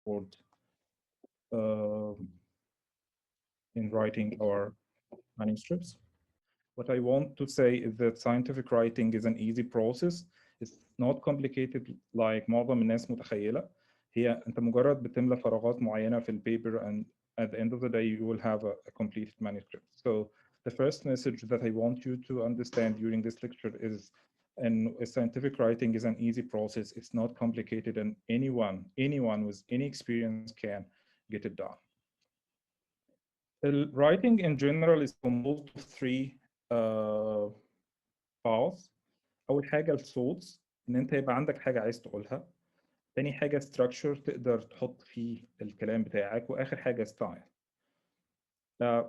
forward in writing our manuscripts. What I want to say is that scientific writing is an easy process. It's not complicated like معظم الناس متخيلة. هي أنت مجرد بتملى فراغات معينة في البيبر and at the end of the day you will have a completed manuscript. So the first message that I want you to understand during this lecture is scientific writing is an easy process. It's not complicated and anyone with any experience can get it done. Writing in general is composed of three paths. أول حاجة الصوت، إن أنت يبقى عندك حاجة عايز تقولها. تاني حاجة structure تقدر تحط فيه الكلام بتاعك. وآخر حاجة style.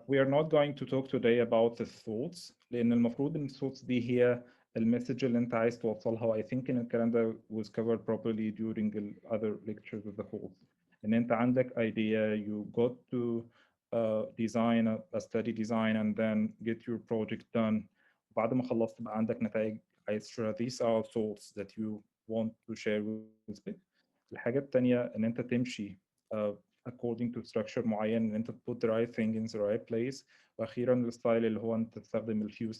We are not going to talk today about the thoughts لأن المفروض إن الثoughts دي هي المسج اللي أنت عايز توصلها. I think إن الكلام ده was covered properly during the other lectures of the whole. إن أنت عندك idea, you got to design a study design and then get your project done. بعد ما خلصت بقى عندك نتائج عايز تشوفها. These are thoughts that you want to share with me. الحاجة التانية إن أنت تمشي according to structure معين ان انت put the right thing in the right place. واخيرا الستايل اللي هو انت تستخدم ال few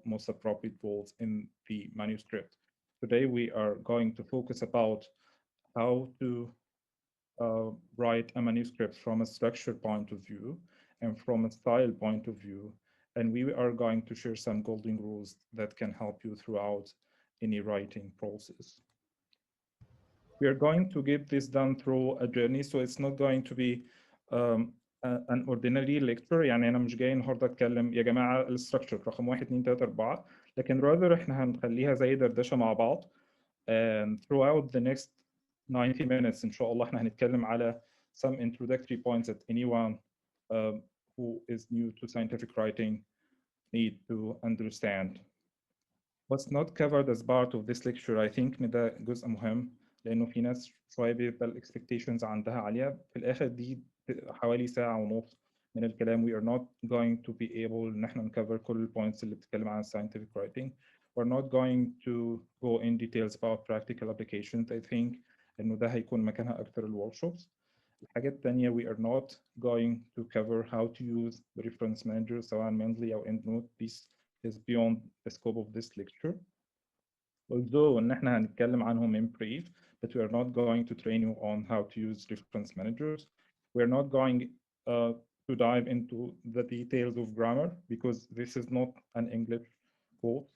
most appropriate words in the manuscript. Today we are going to focus about how to write a manuscript from a structure point of view and from a style point of view, and we are going to share some golden rules that can help you throughout any writing process. We are going to get this done through a journey, so it's not going to be an ordinary lecture. يعني أنا مش جاي النهارده أتكلم يا جماعة الستراكشر رقم 1 2 3 4، لكن rather إحنا هنخليها زي دردشة مع بعض. And throughout the next 90 minutes إن شاء الله إحنا هنتكلم على some introductory points that anyone who is new to scientific writing need to understand. What's not covered as part of this lecture, I think إن ده جزء مهم. لأنه في ناس شوية بيبقى الإكسبكتيشنز عندها عالية. في الآخر دي حوالي ساعة ونص من الكلام. We are not going to be able إن إحنا نكفر كل البوينتس اللي بتتكلم عن scientific writing. We're not going to go in details about practical applications. I think إنه ده هيكون مكانها أكتر الworkshops. الحاجة التانية we are not going to cover how to use the reference manager سواء Mendeley أو EndNote. This is beyond the scope of this lecture. Although إن إحنا هنتكلم عنهم in brief, but we are not going to train you on how to use reference managers. We are not going to dive into the details of grammar because this is not an English course.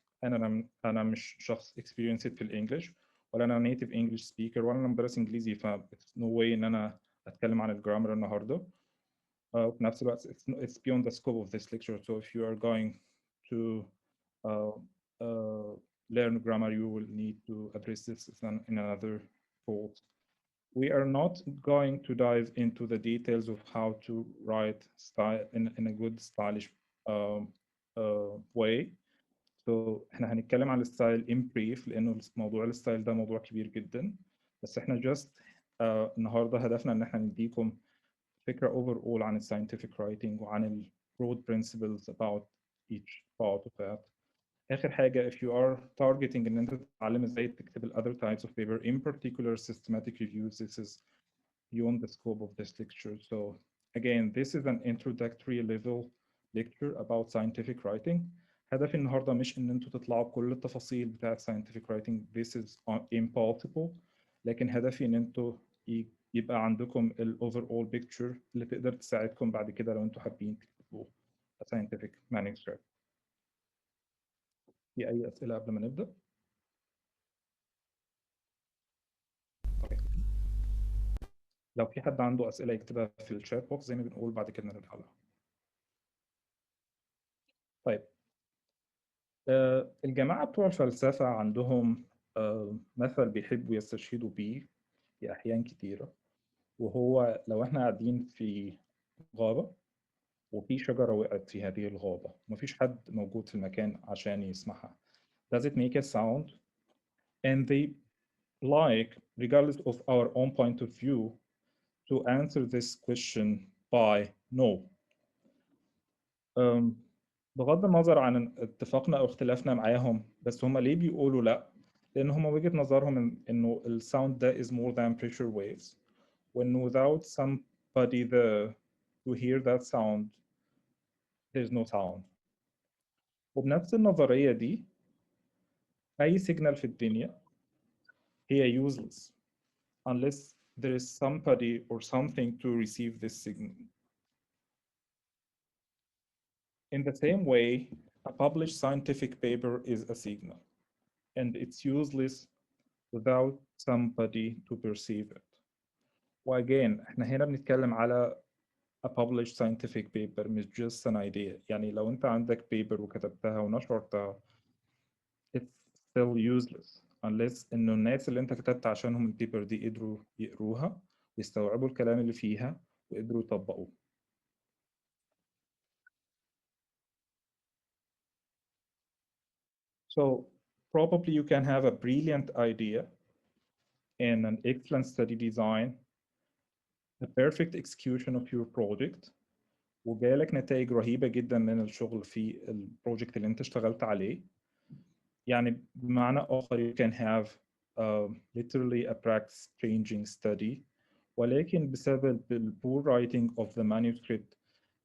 أنا مش شخص experienced في الإنجليش ولا أنا native English speaker ولا أنا مدرس إنجليزي، ف it's no way إن أنا أتكلم عن الجرامر النهاردة. وفي نفس الوقت it's beyond the scope of this lecture. So if you are going to learn grammar, you will need to address this in another course. We are not going to dive into the details of how to write style in a good stylish way. So احنا هنتكلم عن الستايل in brief لأنه موضوع الستايل ده موضوع كبير جدا. بس احنا just النهارده هدفنا إن احنا نديكم فكرة overall عن scientific writing وعن ال broad principles about each part of that. آخر حاجة if you are targeting إن أنت تتعلم إزاي تكتب ال other types of paper, in particular systematic reviews, this is beyond the scope of this lecture. So again, this is an introductory level lecture about scientific writing. هدفي النهاردة مش إن أنتوا تطلعوا بكل التفاصيل بتاعة scientific writing. This is impossible. لكن هدفي إن أنتوا يبقى عندكم ال overall picture اللي تقدر تساعدكم بعد كده لو أنتوا حابين تكتبوا a scientific manuscript. في أي أسئلة قبل ما نبدأ؟ طيب. لو في حد عنده أسئلة يكتبها في الشات بوكس زي ما بنقول، بعد كده نرجع لها. طيب. الجماعة بتوع الفلسفة عندهم مثل بيحبوا يستشهدوا بيه في أحيان كتيرة، وهو لو احنا قاعدين في غابة وفي شجرة وقعت في هذه الغابة ومفيش حد موجود في المكان عشان يسمعها. Does it make a sound? And they like, regardless of our own point of view, to answer this question by no. بغض النظر عن اتفاقنا أو اختلافنا معاهم، بس هم ليه بيقولوا لا؟ لأن هم وجهة نظرهم إنه الساوند ده is more than pressure waves، when without somebody there to hear that sound, there's no sound. وبنفس النظرية دي أي signal في الدنيا هي useless unless there is somebody or something to receive this signal. In the same way, a published scientific paper is a signal, and it's useless without somebody to perceive it. وأجين احنا هنا بنتكلم على a published scientific paper مش just an idea. يعني لو انت عندك paper وكتبتها ونشرتها it's still useless unless انه الناس اللي انت كتبت عشانهم البيبر دي قدروا يقروها ويستوعبوا الكلام اللي فيها وقدروا يطبقوه. So probably you can have a brilliant idea and an excellent study design, a perfect execution of your project, وجالك نتائج رهيبة جدا من الشغل في البروجكت اللي انت اشتغلت عليه. يعني بمعنى آخر you can have literally a practice changing study, ولكن بسبب the poor writing of the manuscript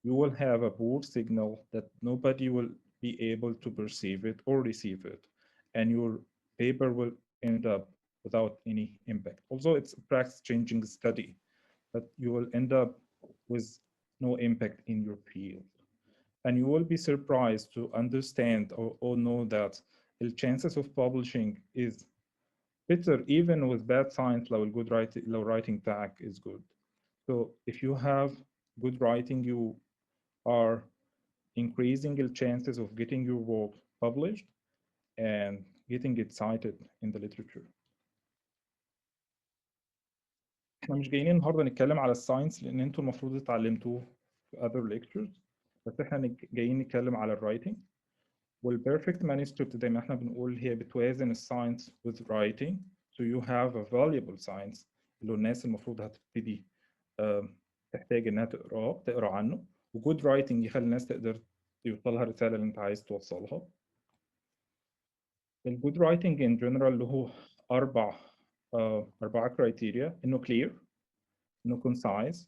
you will have a poor signal that nobody will be able to perceive it or receive it, and your paper will end up without any impact. Although it's a practice changing study, but you will end up with no impact in your field. And you will be surprised to understand or know that the chances of publishing is better even with bad science لو الجود writing لو writing بتاعك is good. So if you have good writing, you are increasing the chances of getting your work published and getting it cited in the literature. احنا مش جايين النهارده نتكلم على الساينس لان انتوا المفروض اتعلمتوه في other lectures، بس احنا جايين نتكلم على الرايتنج. والبيرفكت manuscript زي ما احنا بنقول هي بتوازن الساينس with writing, so you have a valuable science اللي الناس المفروض هتبتدي تحتاج انها تقرا عنه، وجود writing يخلي الناس تقدر يوصلها الرساله اللي انت عايز توصلها. الجود writing in general له أربعة criteria: إنه clear، إنه concise،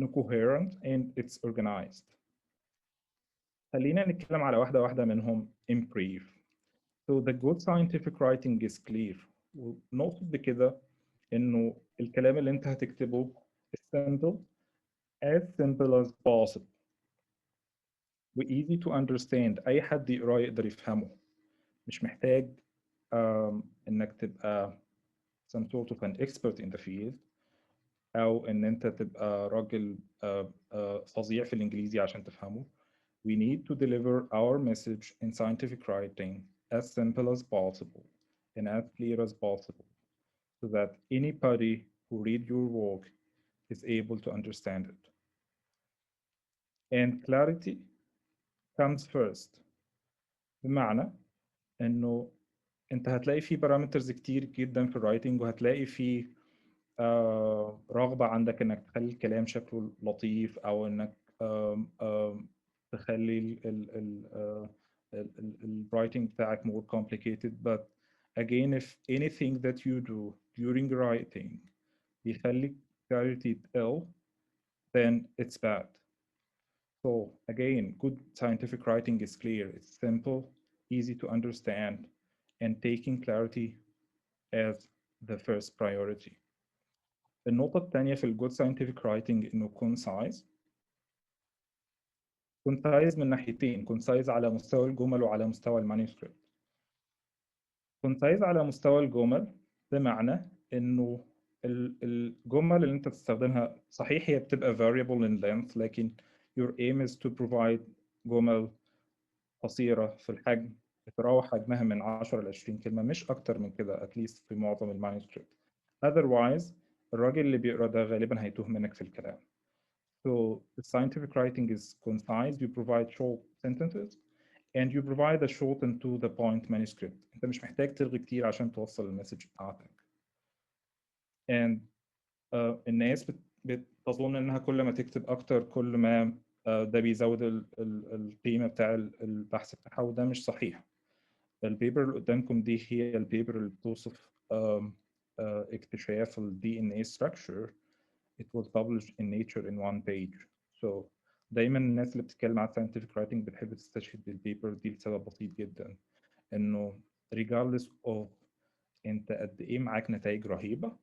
إنه coherent and it's organized. خلينا نتكلم على واحدة واحدة منهم in brief. So the good scientific writing is clear. ونقصد بكده إنه الكلام اللي أنت هتكتبه is simple, as simple as possible و easy to understand. أي حد يقراه يقدر يفهمه. مش محتاج إنك تبقى some sort of an expert in the field أو إن أنت تبقى راجل فظيع في الإنجليزي عشان تفهمه. We need to deliver our message in scientific writing as simple as possible and as clear as possible so that anybody who read your work is able to understand it. And clarity comes first. بمعنى إنه أنت هتلاقي فيه parameters كتير جدا في الرايتنج، وهتلاقي فيه رغبة عندك إنك تخلي الكلام شكله لطيف أو إنك تخلي ال writing بتاعك more complicated. But again, if anything that you do during writing بيخلي clarity تقل, then it's bad. So again, good scientific writing is clear, it's simple, easy to understand, and taking clarity as the first priority. النقطة الثانية في الجود scientific writing إنه concise. concise من ناحيتين: concise على مستوى الجمل وعلى مستوى المانuscript. concise على مستوى الجمل بمعنى إنه الجمل اللي أنت تستخدمها صحيح هي بتبقى variable in length، لكن your aim is to provide جمل قصيرة في الحجم بتراوح حجمها من 10 ل 20 كلمة، مش أكتر من كده at least في معظم المانuscript. otherwise الراجل اللي بيقرا ده غالبا هيتوه منك في الكلام. So the scientific writing is concise. You provide short sentences and you provide a short and to the point manuscript. أنت مش محتاج تلغي كتير عشان توصل المسج بتاعتك. And الناس بتظن إنها كل ما تكتب أكتر كل ما ده بيزود القيمة بتاع البحث بتاعها، وده مش صحيح. البيبر اللي قدامكم دي هي البيبر اللي بتوصف اكتشاف ال DNA structure it was published in Nature in one page. So دايما الناس اللي بتتكلم عن scientific writing بتحب تستشهد بالبيبر دي لسبب بسيط جدا، انه regardless of انت قد ايه معاك نتائج رهيبة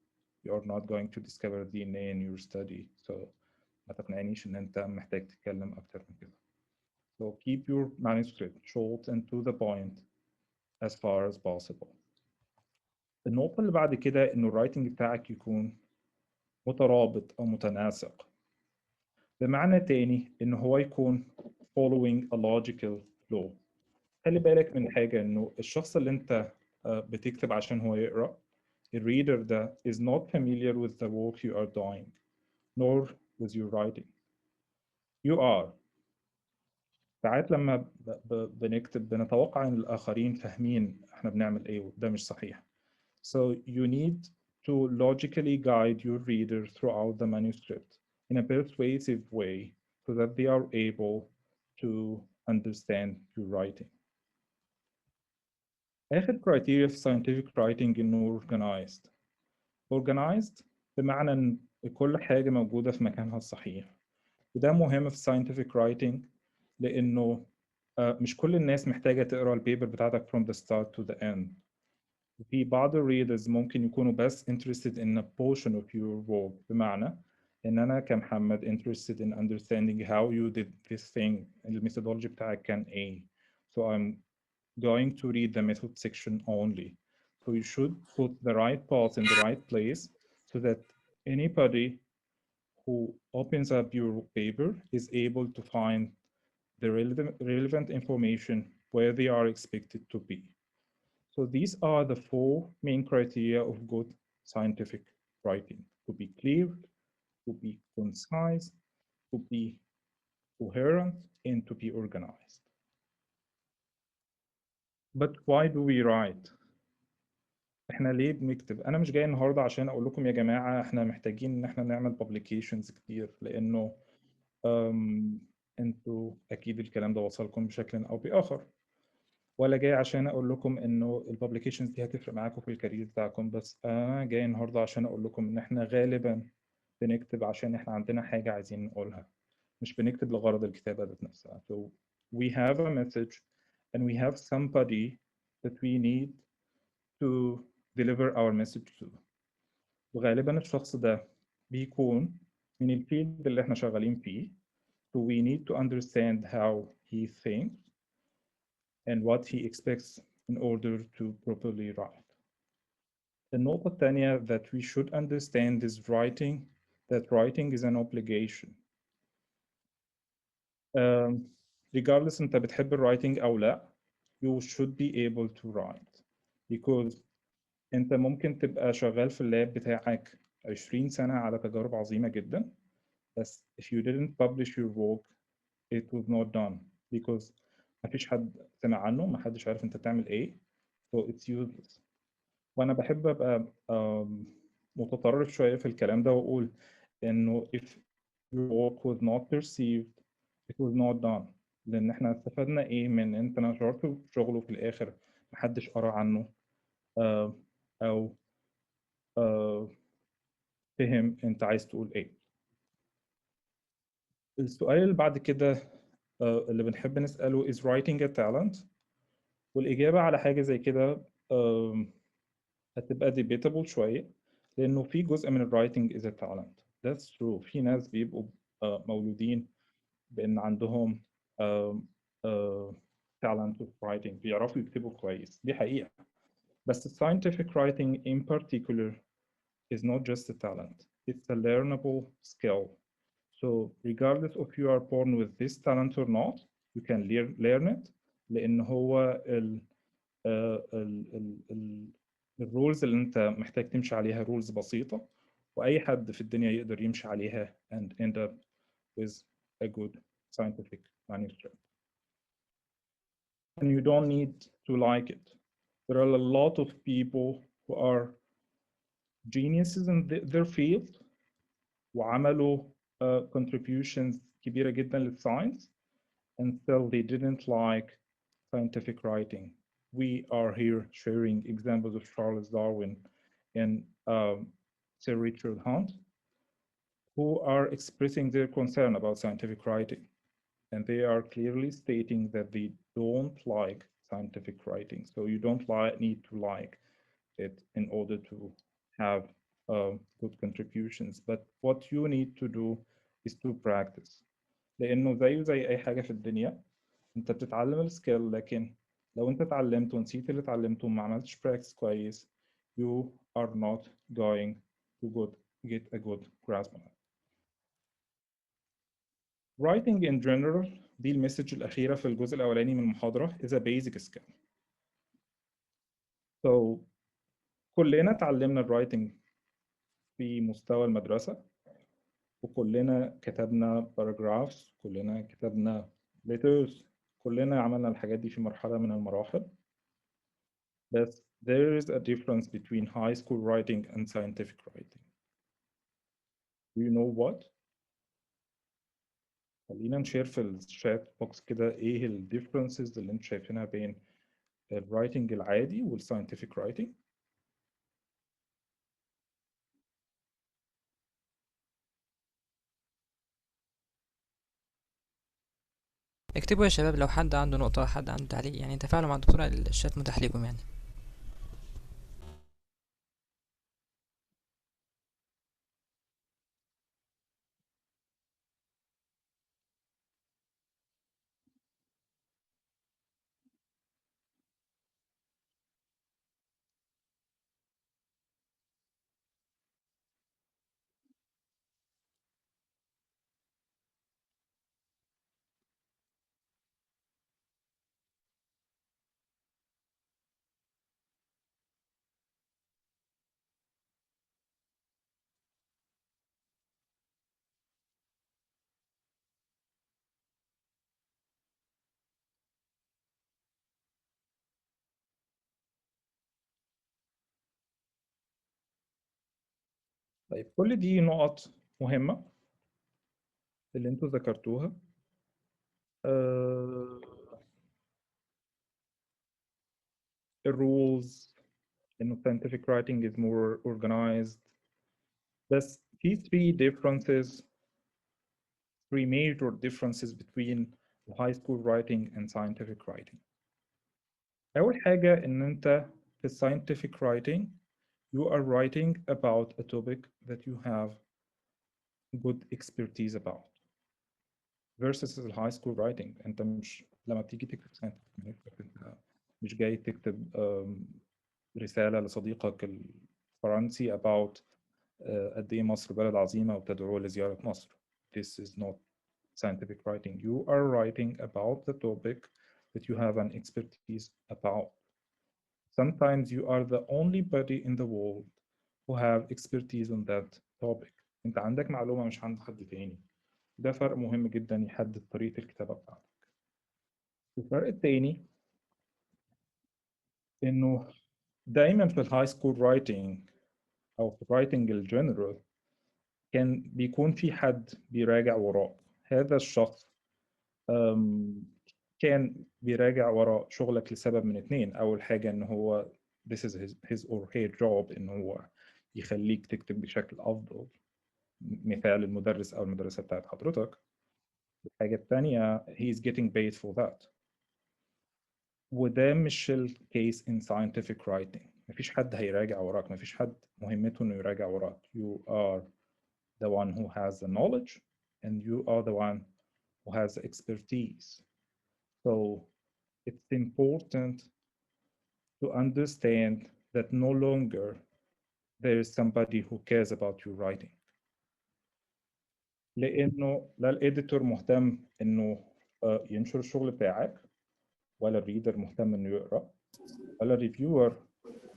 you're not going to discover DNA in your study. So ما تقنعنيش ان انت محتاج تتكلم اكتر من كده. So keep your manuscript short and to the point as far as possible. النقطة اللي بعد كده إنه الرايتنج بتاعك يكون مترابط أو متناسق، بمعنى تاني إن هو يكون following a logical flow. خلي بالك من حاجة، إنه الشخص اللي أنت بتكتب عشان هو يقرأ، الريدر ده is not familiar with the work you are doing nor with your writing. You are. ساعات لما بنكتب بنتوقع إن الآخرين فاهمين إحنا بنعمل إيه، وده مش صحيح. So you need to logically guide your reader throughout the manuscript in a persuasive way so that they are able to understand your writing. آخر criteria في scientific writing إنه organized. Organized بمعنى إن كل حاجة موجودة في مكانها الصحيح. وده مهم في scientific writing لأنه مش كل الناس محتاجة تقرأ البيبر بتاعتك from the start to the end. في بعض الريدرز ممكن يكونوا بس interested in a portion of your work، بمعنى إن أنا كمحمد interested in understanding how you did this thing، الميثودولوجي بتاعك كان إيه. So I'm going to read the method section only. So you should put the right part in the right place so that anybody who opens up your paper is able to find the relevant information where they are expected to be. So these are the four main criteria of good scientific writing: to be clear, to be concise, to be coherent, and to be organized. But why do we write? احنا ليه بنكتب؟ انا مش جاي النهارده عشان اقول لكم يا جماعه احنا محتاجين ان احنا نعمل publications كتير، لانه انتوا اكيد الكلام ده وصلكم بشكل او باخر. ولا جاي عشان اقول لكم انه الببليكيشنز دي هتفرق معاكم في الكارير بتاعكم، بس انا جاي النهارده عشان اقول لكم ان احنا غالبا بنكتب عشان احنا عندنا حاجه عايزين نقولها، مش بنكتب لغرض الكتابه ذات نفسها. So we have a message and we have somebody that we need to deliver our message to. وغالبا الشخص ده بيكون من الفيلد اللي احنا شغالين فيه. So we need to understand how he thinks and what he expects in order to properly write. النقطة الثانية that we should understand is that writing is an obligation. Regardless أنت بتحب الwriting أو لا، you should be able to write because أنت ممكن تبقى شغال في اللاب بتاعك 20 سنة على تجارب عظيمة جدا، بس if you didn't publish your work it was not done because مفيش حد سمع عنه، محدش عارف أنت بتعمل إيه، so it's useless. وأنا بحب أبقى متطرف شوية في الكلام ده وأقول إنه if your work was not perceived it was not done. لأن إحنا استفدنا إيه من أنت نشرته شغله في الآخر محدش قرأ عنه أو فهم أنت عايز تقول إيه. السؤال اللي بعد كده اللي بنحب نسأله is writing a talent؟ والإجابة على حاجة زي كده هتبقى debatable شوية، لأنه في جزء من الرايتنج is a talent. That's true. في ناس بيبقوا مولودين بأن عندهم talent of writing، بيعرفوا يكتبوا كويس، دي حقيقة. بس scientific writing in particular is not just a talent. It's a learnable skill. So regardless of you are born with this talent or not, you can learn it. لأن هو الرولز اللي انت محتاج تمشي عليها رولز بسيطة، واي حد في الدنيا يقدر يمشي عليها and end up with a good scientific manuscript. And you don't need to like it. There are a lot of people who are geniuses in their field وعملوا contributions كبيرة جدا للساينس and still they didn't like scientific writing. We are here sharing examples of Charles Darwin and Sir Richard Hunt, who are expressing their concern about scientific writing. And they are clearly stating that they don't like scientific writing. So you don't need to like it in order to have good contributions. But what you need to do is to practice. لأنه زي أي حاجة في الدنيا، أنت بتتعلم السكيل، لكن لو أنت اتعلمت ونسيت اللي اتعلمته وما عملتش براكتس كويس you are not going to get a good grasp on it. Writing in general دي المسج الأخيرة في الجزء الأولاني من المحاضرة is a basic skill. So كلنا اتعلمنا الرايتنج في مستوى المدرسة، وكلنا كتبنا باراجرافز، كلنا كتبنا letters، كلنا عملنا الحاجات دي في مرحلة من المراحل. بس there is a difference between high school writing and scientific writing. Do you know what? خلينا نشير في الشات بوكس كده ايه ال differences اللي انتوا شايفينها بين الرايتنج العادي والساينتفك رايتنج. اكتبوا يا شباب لو حد عنده نقطة، حد عنده تعليق، يعني تفاعلوا مع الدكتورة، الشات متاح لكم يعني. طيب كل دي نقط مهمة اللي انتوا ذكرتوها. الرولز انه scientific writing is more organized. بس في three major differences between high school writing and scientific writing. أول حاجة إن أنت في scientific writing you are writing about a topic that you have good expertise about versus the high school writing. أنت مش لما بتيجي تكتب scientific manuscript أنت مش جاي تكتب رسالة لصديقك الفرنسي about قد إيه مصر بلد عظيمة وبتدعوه لزيارة مصر. This is not scientific writing. You are writing about the topic that you have an expertise about. Sometimes you are the only body in the world who have expertise on that topic. انت عندك معلومة مش عند حد تاني. ده فرق مهم جدا يحدد طريقة الكتابة بتاعتك. الفرق التاني انه دايما في الهاي سكول رايتنج او في الرايتنج الجنرال كان بيكون في حد بيراجع وراء. هذا الشخص كان بيراجع وراء شغلك لسبب من اتنين. أول حاجة إن هو this is his or her job إن هو يخليك تكتب بشكل أفضل، مثال المدرس أو المدرسة بتاعت حضرتك. الحاجة التانية he is getting paid for that. وده مش الكيس in scientific writing. مفيش حد هيراجع وراك، مفيش حد مهمته إنه يراجع وراك. You are the one who has the knowledge and you are the one who has the expertise. So it's important to understand that no longer there is somebody who cares about your writing. لأنه لا الإديتور مهتم إنه ينشر الشغل بتاعك، ولا الريدر مهتم إنه يقرأ، ولا الريفيور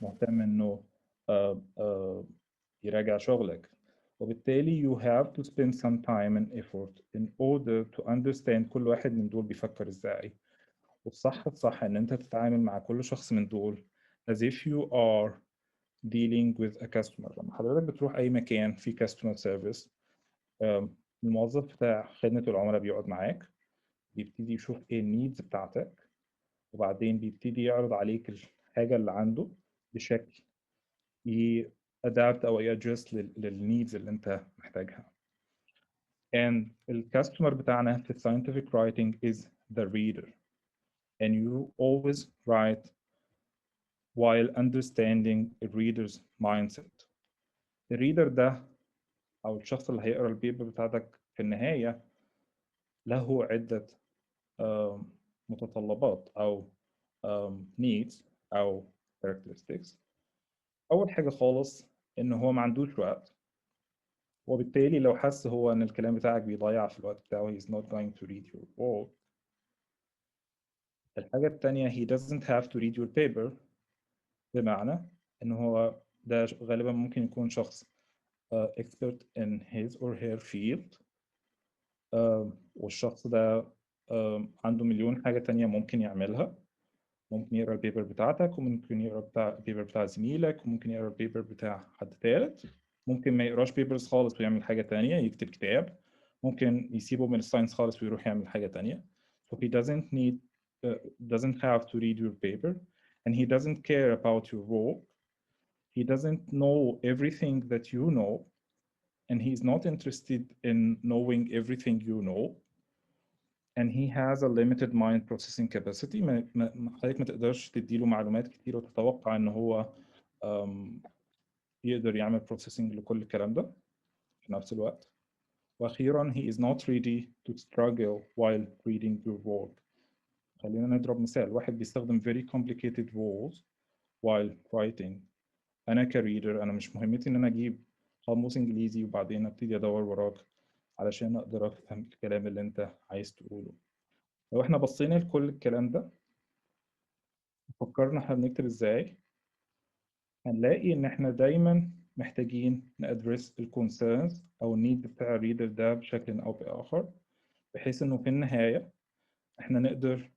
مهتم إنه يراجع شغلك. وبالتالي you have to spend some time and effort in order to understand كل واحد من دول بيفكر إزاي. الصح إن أنت تتعامل مع كل شخص من دول as if you are dealing with a customer. لما حضرتك بتروح أي مكان في customer service الموظف بتاع خدمة العملاء بيقعد معاك، بيبتدي يشوف إيه النيدز بتاعتك، وبعدين بيبتدي يعرض عليك الحاجة اللي عنده بشكل يأدابت أو يأدجست للنيدز اللي أنت محتاجها. and الكاستمر بتاعنا في scientific writing is the reader, and you always write while understanding the reader's mindset. الريدر ده أو الشخص اللي هيقرأ البيبر بتاعتك في النهاية له عدة متطلبات أو needs أو characteristics. أول حاجة خالص إن هو ما عندوش وقت، وبالتالي لو حس هو إن الكلام بتاعك بيضيع في الوقت بتاعه he's not going to read your work. الحاجة التانية he doesn't have to read your paper، بمعنى إن هو ده غالبا ممكن يكون شخص expert in his or her field، والشخص ده عنده مليون حاجة تانية ممكن يعملها. ممكن يقرأ البيبر بتاعتك، وممكن يقرأ البيبر بتاع زميلك، وممكن يقرأ البيبر بتاع حد ثالث. ممكن ما يقراش بيبرز خالص ويعمل حاجة تانية، يكتب كتاب. ممكن يسيبه من الساينس خالص ويروح يعمل حاجة تانية. So he doesn't have to read your paper, and he doesn't care about your work. He doesn't know everything that you know, and he's not interested in knowing everything you know. And he has a limited mind processing capacity. حضرتك ما تقدرش تديله معلومات كتير وتتوقع ان هو يقدر يعمل processing لكل الكلام ده في نفس الوقت. واخيرا he is not ready to struggle while reading your work. خلينا نضرب مثال. واحد بيستخدم very complicated words while writing. انا كريدر انا مش مهمتي ان انا اجيب قاموس انجليزي وبعدين ابتدي ادور وراك علشان اقدر افهم الكلام اللي انت عايز تقوله. لو احنا بصينا لكل الكلام ده فكرنا احنا بنكتب ازاي، هنلاقي ان احنا دايما محتاجين نادرس الكونسيرنز او النيد بتاع الريدر ده بشكل او باخر، بحيث انه في النهايه احنا نقدر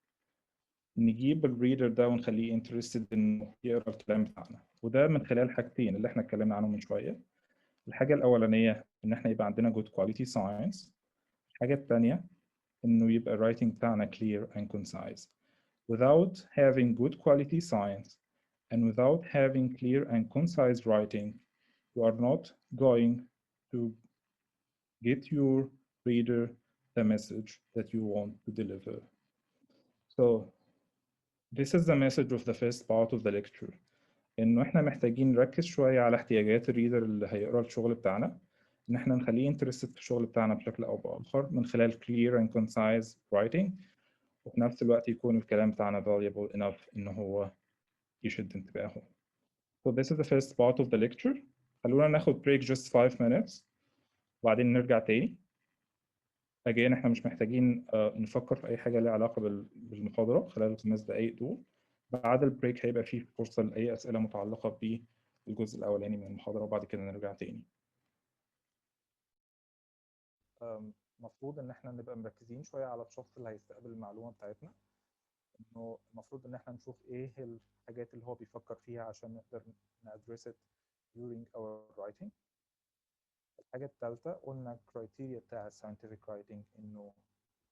نجيب الريدر ده ونخليه انترستد انه يقرا الكلام بتاعنا. وده من خلال حاجتين اللي احنا اتكلمنا عنهم من شويه. الحاجه الاولانيه ان احنا يبقى عندنا good quality science. الحاجه الثانيه انه يبقى الرايتنج بتاعنا clear and concise. Without having good quality science and without having clear and concise writing, you are not going to get your reader the message that you want to deliver. So this is the message of the first part of the lecture. إنه إحنا محتاجين نركز شوية على احتياجات الريدر اللي هيقرأ الشغل بتاعنا، إن إحنا نخليه interested في الشغل بتاعنا بشكل أو بآخر من خلال clear and concise writing، وفي نفس الوقت يكون الكلام بتاعنا valuable enough إن هو يشد انتباهه. So this is the first part of the lecture. خلونا ناخد break just 5 minutes وبعدين نرجع تاني. Again احنا مش محتاجين نفكر في أي حاجة ليها علاقة بالمحاضرة خلال ال5 دقايق دول. بعد البريك هيبقى فيه فرصة لأي أسئلة متعلقة بالجزء الأولاني من المحاضرة وبعد كده نرجع تاني. المفروض إن احنا نبقى مركزين شوية على الشخص اللي هيستقبل المعلومة بتاعتنا. إنه المفروض إن احنا نشوف إيه الحاجات اللي هو بيفكر فيها عشان نقدر ندرس it during our writing. الحاجة الثالثة قلنا criteria بتاع scientific writing إنه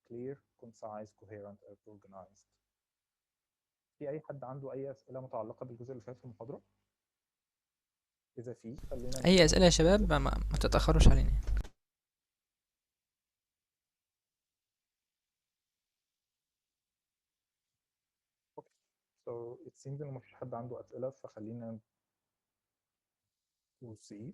clear, concise, coherent and organized. في أي حد عنده أي أسئلة متعلقة بالجزء اللي فات في المحاضرة؟ إذا في خلينا اي اسئله يا شباب ما تتاخروش علينا. So it seems إنه مفيش حد عنده أسئلة فخلينا proceed.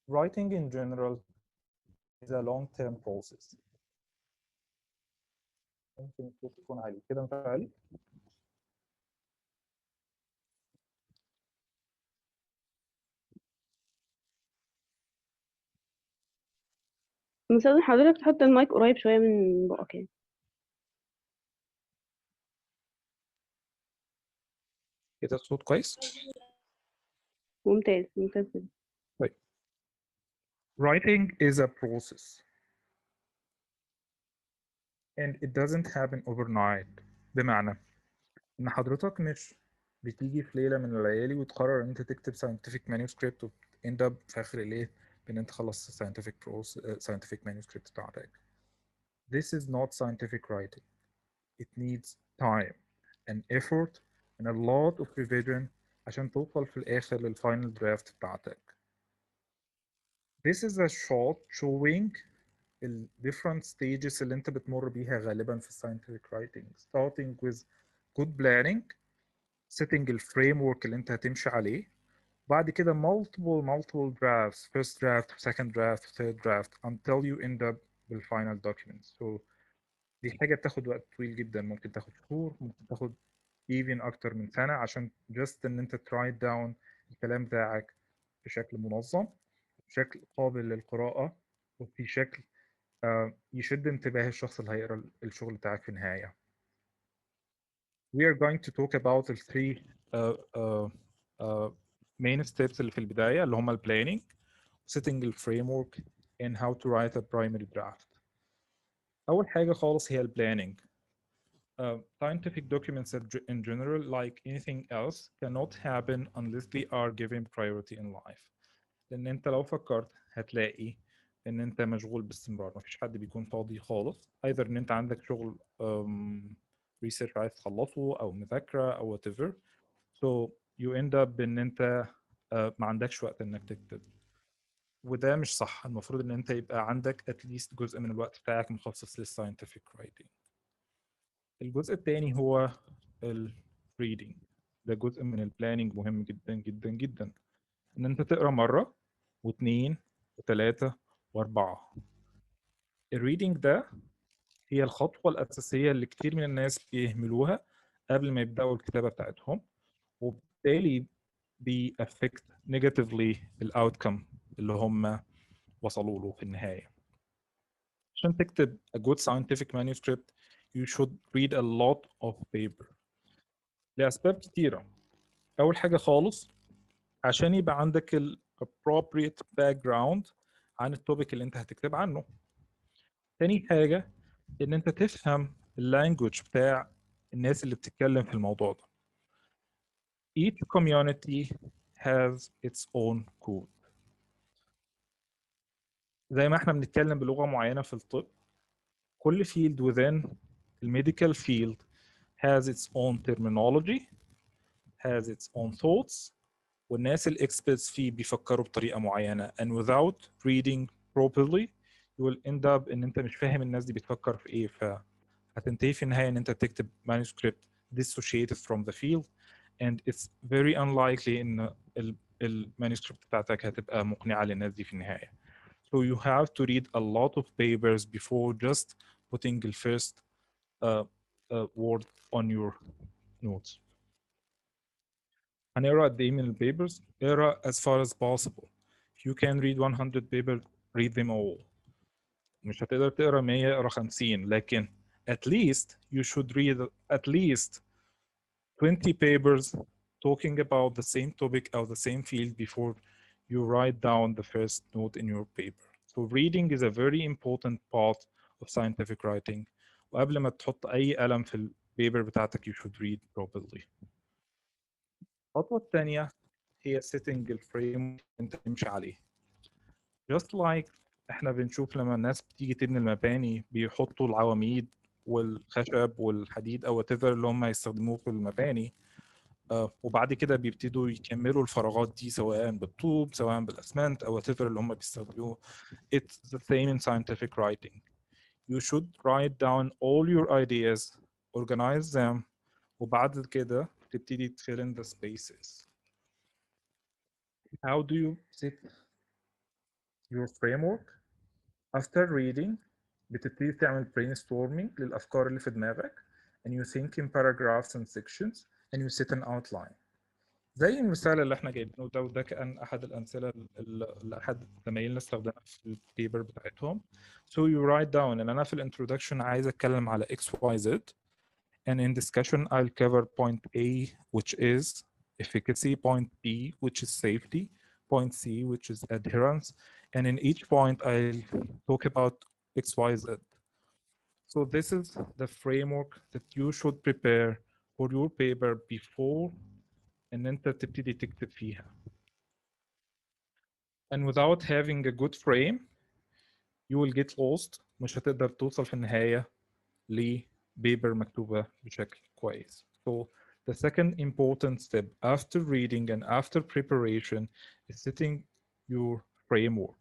Writing in general is a long-term process. ممكن الصوت يكون عالي كده، انت عالي؟ مستخدم حضرتك تحط المايك قريب شوية من بقك يعني. كده الصوت كويس؟ ممتاز ممتاز جدا. طيب. Writing is a process and it doesn't happen overnight. بمعنى إن حضرتك مش بتيجي في ليلة من الليالي وتقرر إن أنت تكتب scientific manuscript وتend up في آخر الليل بإن أنت خلصت scientific manuscript بتاعتك. This is not scientific writing. It needs time and effort and a lot of revision عشان توصل في الآخر للفاينل درافت بتاعتك. This is a shot showing ال different stages اللي انت بتمر بيها غالبا في scientific writing, starting with good planning, setting ال framework اللي انت هتمشي عليه، بعد كده multiple drafts, first draft, second draft, third draft, until you end up بالفاينل document. So دي حاجة بتاخد وقت طويل جدا، ممكن تاخد شهور، ممكن تاخد even أكتر من سنة، عشان just إن أنت write down الكلام بتاعك بشكل منظم، بشكل قابل للقراءة، وفي شكل يشد انتباه الشخص اللي هيقرا الشغل بتاعك في النهاية. We are going to talk about the three main steps اللي في البداية، اللي هما planning, setting the framework, and how to write a primary draft. أول حاجة خالص هي planning. Scientific documents in general, like anything else, cannot happen unless they are given priority in life. لأن أنت لو فكرت هتلاقي إن أنت مشغول باستمرار، مفيش حد بيكون فاضي خالص، either إن أنت عندك شغل research عايز تخلصه أو مذاكرة أو whatever. So you end up بإن أنت ما عندكش وقت إنك تكتب، وده مش صح. المفروض إن أنت يبقى عندك at least جزء من الوقت بتاعك مخصص للscientific writing. الجزء الثاني هو ال reading. ده جزء من البلاننج مهم جدا جدا جدا، إن أنت تقرأ مرة واثنين وثلاثة وأربعة. الريدنج ده هي الخطوة الأساسية اللي كتير من الناس بيهملوها قبل ما يبدأوا الكتابة بتاعتهم، وبالتالي بيأفكت نيجاتيفلي الأوتكم اللي هم وصلوا له في النهاية. عشان تكتب a good scientific manuscript you should read a lot of paper لأسباب كتيرة. أول حاجة خالص عشان يبقى عندك ال appropriate background عن التوبيك اللي انت هتكتب عنه. تاني حاجة ان انت تفهم اللانجوج بتاع الناس اللي بتتكلم في الموضوع ده. Each community has its own code. زي ما احنا بنتكلم بلغة معينة في الطب، كل field within the medical field has its own terminology, has its own thoughts, والناس الاكسبرتس فيه بيفكروا بطريقة معينة، and without reading properly you will end up ان انت مش فاهم الناس دي بتفكر في ايه، فهتنتهي في النهاية ان انت تكتب manuscript dissociated from the field, and it's very unlikely ان المانuscript بتاعتك هتبقى مقنعة للناس دي في النهاية. So you have to read a lot of papers before just putting the first word on your notes. هنقرا قد ايه من البيبرز؟ اقرا as far as possible. If you can read 100 papers, read them all. مش هتقدر تقرا 100، اقرا 50، لكن at least you should read at least 20 papers talking about the same topic or the same field before you write down the first note in your paper. So reading is a very important part of scientific writing. وقبل ما تحط أي قلم في البيبر بتاعتك you should read properly. الخطوة الثانية هي setting الفريم انت تمشي عليه. Just like احنا بنشوف لما الناس بتيجي تبني المباني بيحطوا العواميد والخشب والحديد او whatever اللي هم يستخدموه في المباني، وبعد كده بيبتدوا يكملوا الفراغات دي سواء بالطوب سواء بالاسمنت او whatever اللي هم بيستخدموه. It's the same in scientific writing. You should write down all your ideas, organize them, وبعد كده تبتدي fill in the spaces. How do you set your framework? After reading بتبتدي تعمل brainstorming للأفكار اللي في دماغك, and you think in paragraphs and sections, and you set an outline. زي المثال اللي احنا جايبينه ده، وده كان أحد الأمثلة اللي أحد زمايلنا استخدمها في البيبر بتاعتهم. So you write down إن أنا في الانترودكشن عايز أتكلم على X, Y, Z, and in discussion I'll cover point A which is efficacy, point B which is safety, point C which is adherence, and in each point I'll talk about X, Y, Z. So this is the framework that you should prepare for your paper before ان انت تبتدي تكتب فيها. And without having a good frame you will get lost. مش هتقدر توصل في النهاية لبيبر مكتوبة بشكل كويس. So The second important step after reading and after preparation is setting your framework.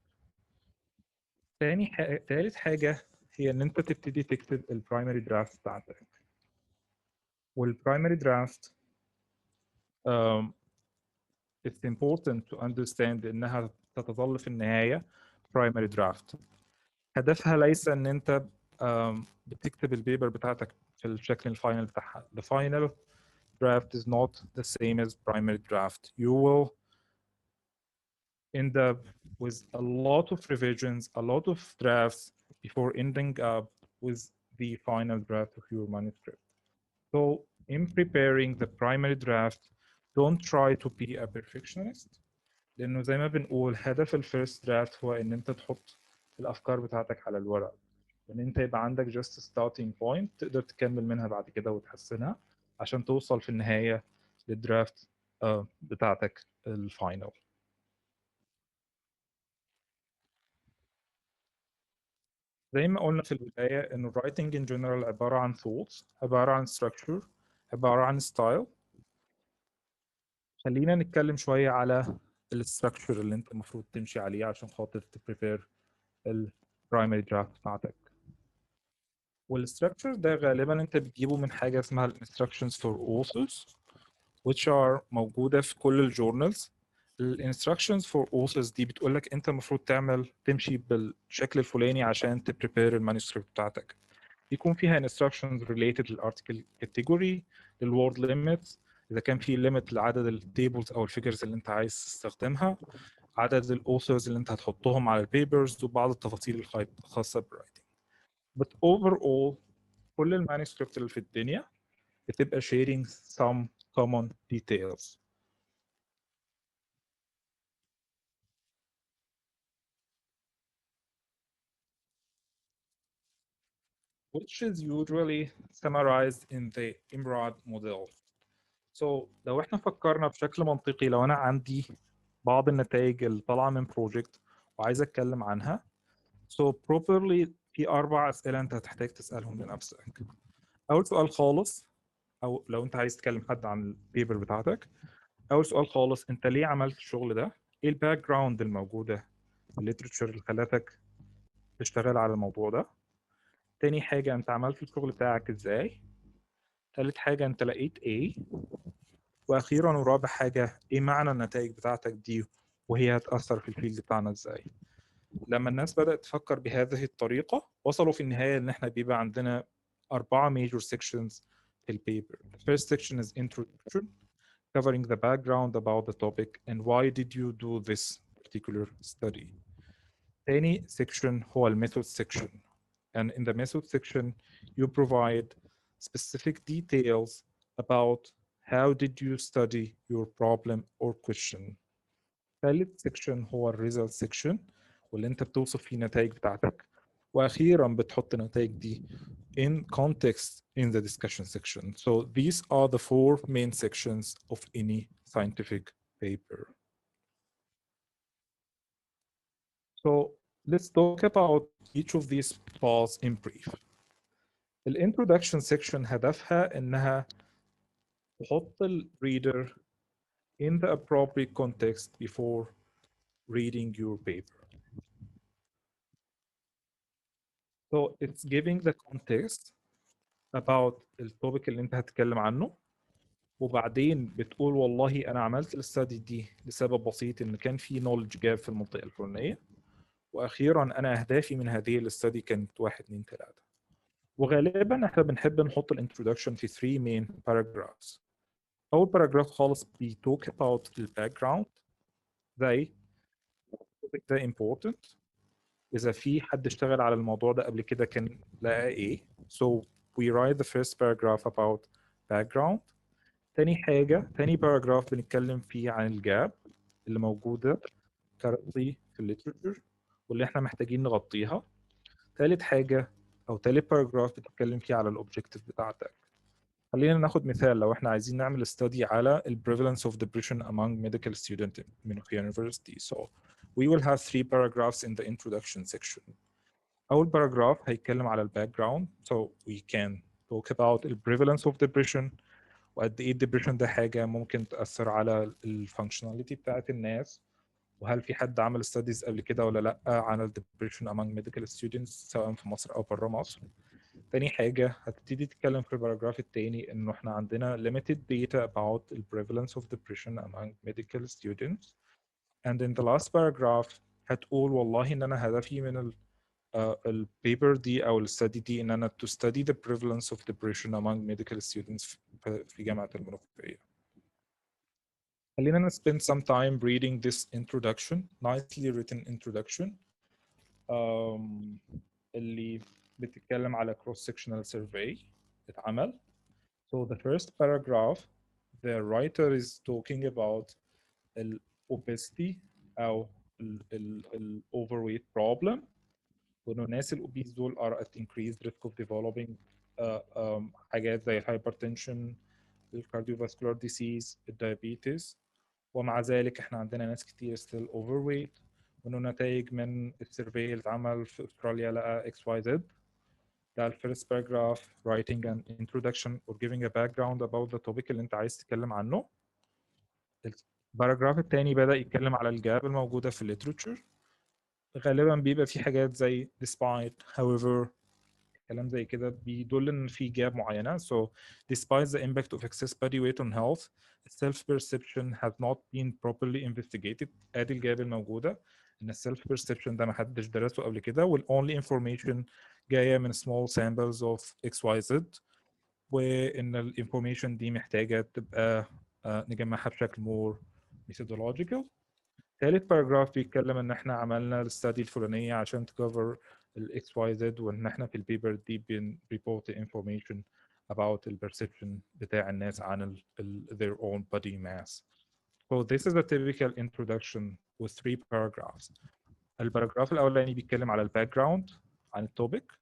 ثالث حاجة هي إن أنت تبتدي تكتب البرايمري درافت بتاعتك. والبرايمري درافت it's important to understand إنها تتظل في النهاية primary draft. هدفها ليس إن أنت بتكتب البيبر بتاعتك في الشكل الفاينل بتاعها. The final draft is not the same as primary draft. You will end up with a lot of revisions, a lot of drafts before ending up with the final draft of your manuscript. So in preparing the primary draft, don't try to be a perfectionist. لأنه زي ما بنقول هدف الفيرست درافت هو إن أنت تحط الأفكار بتاعتك على الورق. إن أنت يبقى عندك just starting point تقدر تكمل منها بعد كده وتحسنها عشان توصل في النهاية للدرافت بتاعتك الفاينل. زي ما قلنا في البداية إنه writing in general عبارة عن thoughts، عبارة عن structure، عبارة عن style. خلينا نتكلم شوية على الستراكشر اللي أنت المفروض تمشي عليه عشان خاطر تبريبير البرايمري درافت بتاعتك. والستراكشر ده غالبا أنت بتجيبه من حاجة اسمها instructions for authors which are موجودة في كل الجورنالز. الانستراكشنز فور authors دي بتقول لك انت المفروض تمشي بالشكل الفلاني عشان تبريبير المانuscript بتاعتك. يكون فيها instructions related للارتكل category، للword limits، اذا كان في limit لعدد التيبلز او الفيجرز اللي انت عايز تستخدمها، عدد الاوثرز اللي انت هتحطهم على البيبرز، وبعض التفاصيل الخاصه بالرايتنج. But overall كل المانuscript اللي في الدنيا بتبقى sharing some common details. Which is usually summarized in the IMRAD model. So لو احنا فكرنا بشكل منطقي، لو انا عندي بعض النتائج اللي طالعه من بروجكت وعايز اتكلم عنها، so properly في 4 اسئله انت هتحتاج تسالهم لنفسك. اول سؤال خالص، او لو انت عايز تكلم حد عن البيبر بتاعتك، اول سؤال خالص انت ليه عملت الشغل ده؟ ايه الباك جراوند الموجوده في الليترشر اللي خلتك تشتغل على الموضوع ده؟ تاني حاجه انت عملت الشغل بتاعك ازاي؟ ثالث حاجه انت لقيت ايه؟ واخيرا ورابع حاجه ايه معنى النتائج بتاعتك دي وهي هتاثر في الفيلد بتاعنا ازاي؟ لما الناس بدات تفكر بهذه الطريقه وصلوا في النهايه ان احنا بيبقى عندنا 4 major sections في البيبر. The first section is introduction, covering the background about the topic and why did you do this particular study. ثاني section هو الميثود section, and in the method section you provide specific details about how did you study your problem or question. ثالث section هو الريزلت section واللي انت بتوصف فيه النتائج بتاعتك، واخيرا بتحط النتائج دي in context in the discussion section. So these are the 4 main sections of any scientific paper. So let's talk about each of these parts in brief. The introduction section هدفها انها تحط reader in the appropriate context before reading your paper. So it's giving the context about التوبيك اللي انت هتتكلم عنه، وبعدين بتقول والله انا عملت الستادي دي لسبب بسيط ان كان في knowledge gap في المنطقه الفلانيه، واخيرا انا اهدافي من هذه الستادي كانت 1 2 3. وغالبا احنا بنحب نحط الانترودكشن في 3 main paragraphs. اول باراجراف خالص بيتوك about الباك جراوند، زي ده important، اذا في حد اشتغل على الموضوع ده قبل كده كان لقى ايه. So we write the first paragraph about background. تاني باراجراف بنتكلم فيه عن الجاب اللي موجوده currently في الليترشر واللي احنا محتاجين نغطيها. تالت باراجراف بتتكلم فيه على الاوبجكتيف بتاعتك. خلينا ناخد مثال. لو احنا عايزين نعمل study على ال prevalence of depression among medical students in Minnesota University. So we will have 3 paragraphs in the introduction section. أول باراجراف هيتكلم على ال background. So we can talk about the prevalence of depression. وقد ايه الدبريشن ده حاجه ممكن تاثر على الفانكشناليتي بتاعت الناس، وهل في حد عمل ستاديز قبل كده ولا لا على الدبريشن among medical students سواء في مصر او بره مصر. تاني حاجة هتبتدي تتكلم في الباراجراف التاني إنه إحنا عندنا limited data about the prevalence of depression among medical students. And in the last paragraph هتقول والله إن أنا هدفي من البيبر دي أو الستدي دي إن أنا to study the prevalence of depression among medical students في جامعة المنوفية. خلينا spend some time reading this introduction, nicely written introduction. اللي بتتكلم على cross sectional survey اتعمل. So the first paragraph, the writer is talking about obesity أو ال overweight problem. وإنه الناس الأوبيس دول are at increased risk of developing حاجات زي hypertension, cardiovascular disease, diabetes. ومع ذلك احنا عندنا ناس كتير still overweight. وإنه نتائج من السيرفي اللي اتعمل في أستراليا لقى XYZ. ده الفيرست باراجراف writing an introduction or giving a background about the topic اللي انت عايز تتكلم عنه. الباراجراف الثاني بدأ يتكلم على الجاب الموجودة في الليترشر. غالبا بيبقى في حاجات زي despite, however، كلام زي كده بيدل ان في جاب معينة. So despite the impact of excess body weight on health, self-perception has not been properly investigated. ادي الجاب الموجودة ان السيلف بيرسبشن ده ما حدش درسه قبل كده، وال only information جاية من small samples of XYZ، وإن الانفورميشن دي محتاجة تبقى نجمعها بشكل more methodological. ثالث باراجراف بيتكلم إن إحنا عملنا الستادي الفلانية عشان تكفر ال XYZ، وإن إحنا في البيبر دي بنريبورت information about the perception بتاع الناس عن their own body mass. So this is a typical introduction with 3 paragraphs. الباراجراف الأولاني بيتكلم على الباك جراوند عن التوبيك.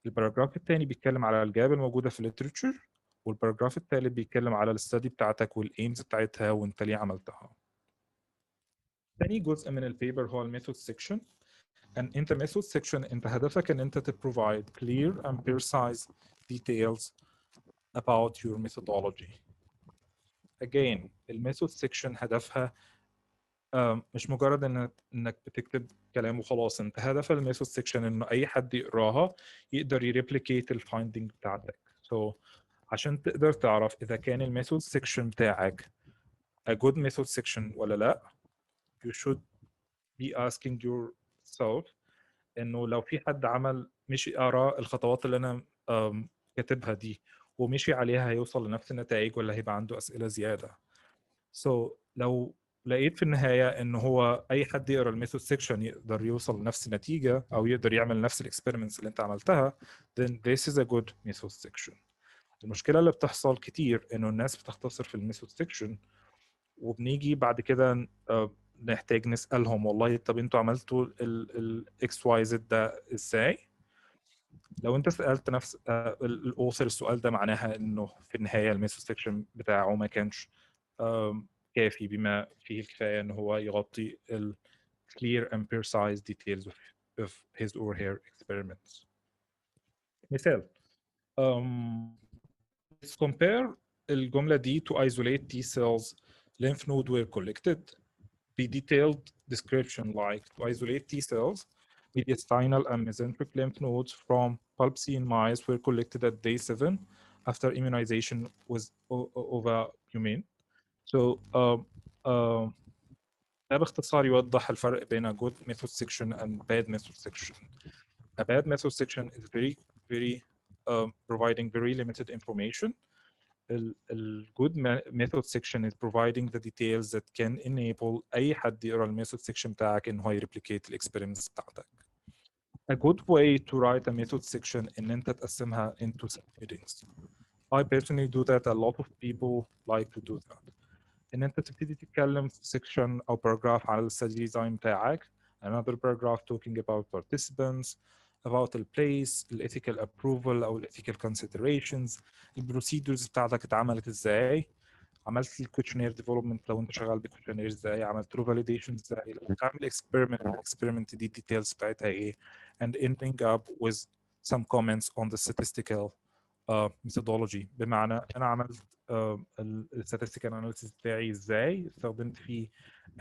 الباراجراف الثاني بيتكلم على الجاب الموجودة في الليترشر. والباراجراف الثالث بيتكلم على الستادي بتاعتك والايمز بتاعتها وانت ليه عملتها. تاني جزء من البيبر هو الميثود سيكشن. and انت ميثود سيكشن انت هدفك ان انت provide clear and precise details about your methodology. again الميثود سيكشن هدفها مش مجرد انك بتكتب كلام وخلاص. انت هدف الميثود سيكشن انه اي حد يقراها يقدر يريبليكيت الفايندنج بتاعتك. so عشان تقدر تعرف اذا كان الميثود سيكشن بتاعك a good method section ولا لا، you should be asking yourself انه لو في حد عمل مشي قرا الخطوات اللي انا كاتبها دي ومشي عليها هيوصل لنفس النتائج ولا هيبقى عنده اسئله زياده. so لو لقيت في النهايه ان هو اي حد يقرا الميثود سيكشن يقدر يوصل لنفس النتيجه او يقدر يعمل نفس الاكسبيرمنتس اللي انت عملتها، then this is a good method section. المشكله اللي بتحصل كتير انه الناس بتختصر في الميثود سيكشن، وبنيجي بعد كده نحتاج نسالهم والله طب انتوا عملتوا الاكس واي زد ده ازاي؟ لو انت سالت نفس الاوثر السؤال ده معناها انه في النهايه الميثود سيكشن بتاعه ما كانش كافي بما فيه الكفايه ان هو يغطي ال clear and precise details of his or her experiments. مثال let's compare الجملة دي to isolate T cells lymph node were collected. The detailed description like to isolate T cells mediastinal and mesenteric lymph nodes from biopsy in mice were collected at day 7 after immunization with ovabumine. So ده باختصار يوضح الفرق بين good method section and bad method section. A bad method section is very providing very limited information. The good method section is providing the details that can enable أي حد يقرأ الميثود section بتاعك إن هو replicate experiments بتاعتك. A good way to write a method section إن أنت تقسمها into subheadings. I personally do that. A lot of people like to do that. إن أنت تبتدي تتكلم في section أو paragraph على الstudy design بتاعك. Another paragraph talking about participants, about the place, the ethical approval أو ethical considerations, البروسيدورز بتاعتك اتعملت ازاي، عملت الكويشنير ديفلوبمنت لو انت شغال بكويشنير ازاي، عملت له فاليديشن ازاي، لو بتعمل اكسبيرمنت دي الديتيلز بتاعتها ايه، and ending up with some comments on the statistical methodology. بمعنى انا عملت statistical analysis بتاعي ازاي، استخدمت فيه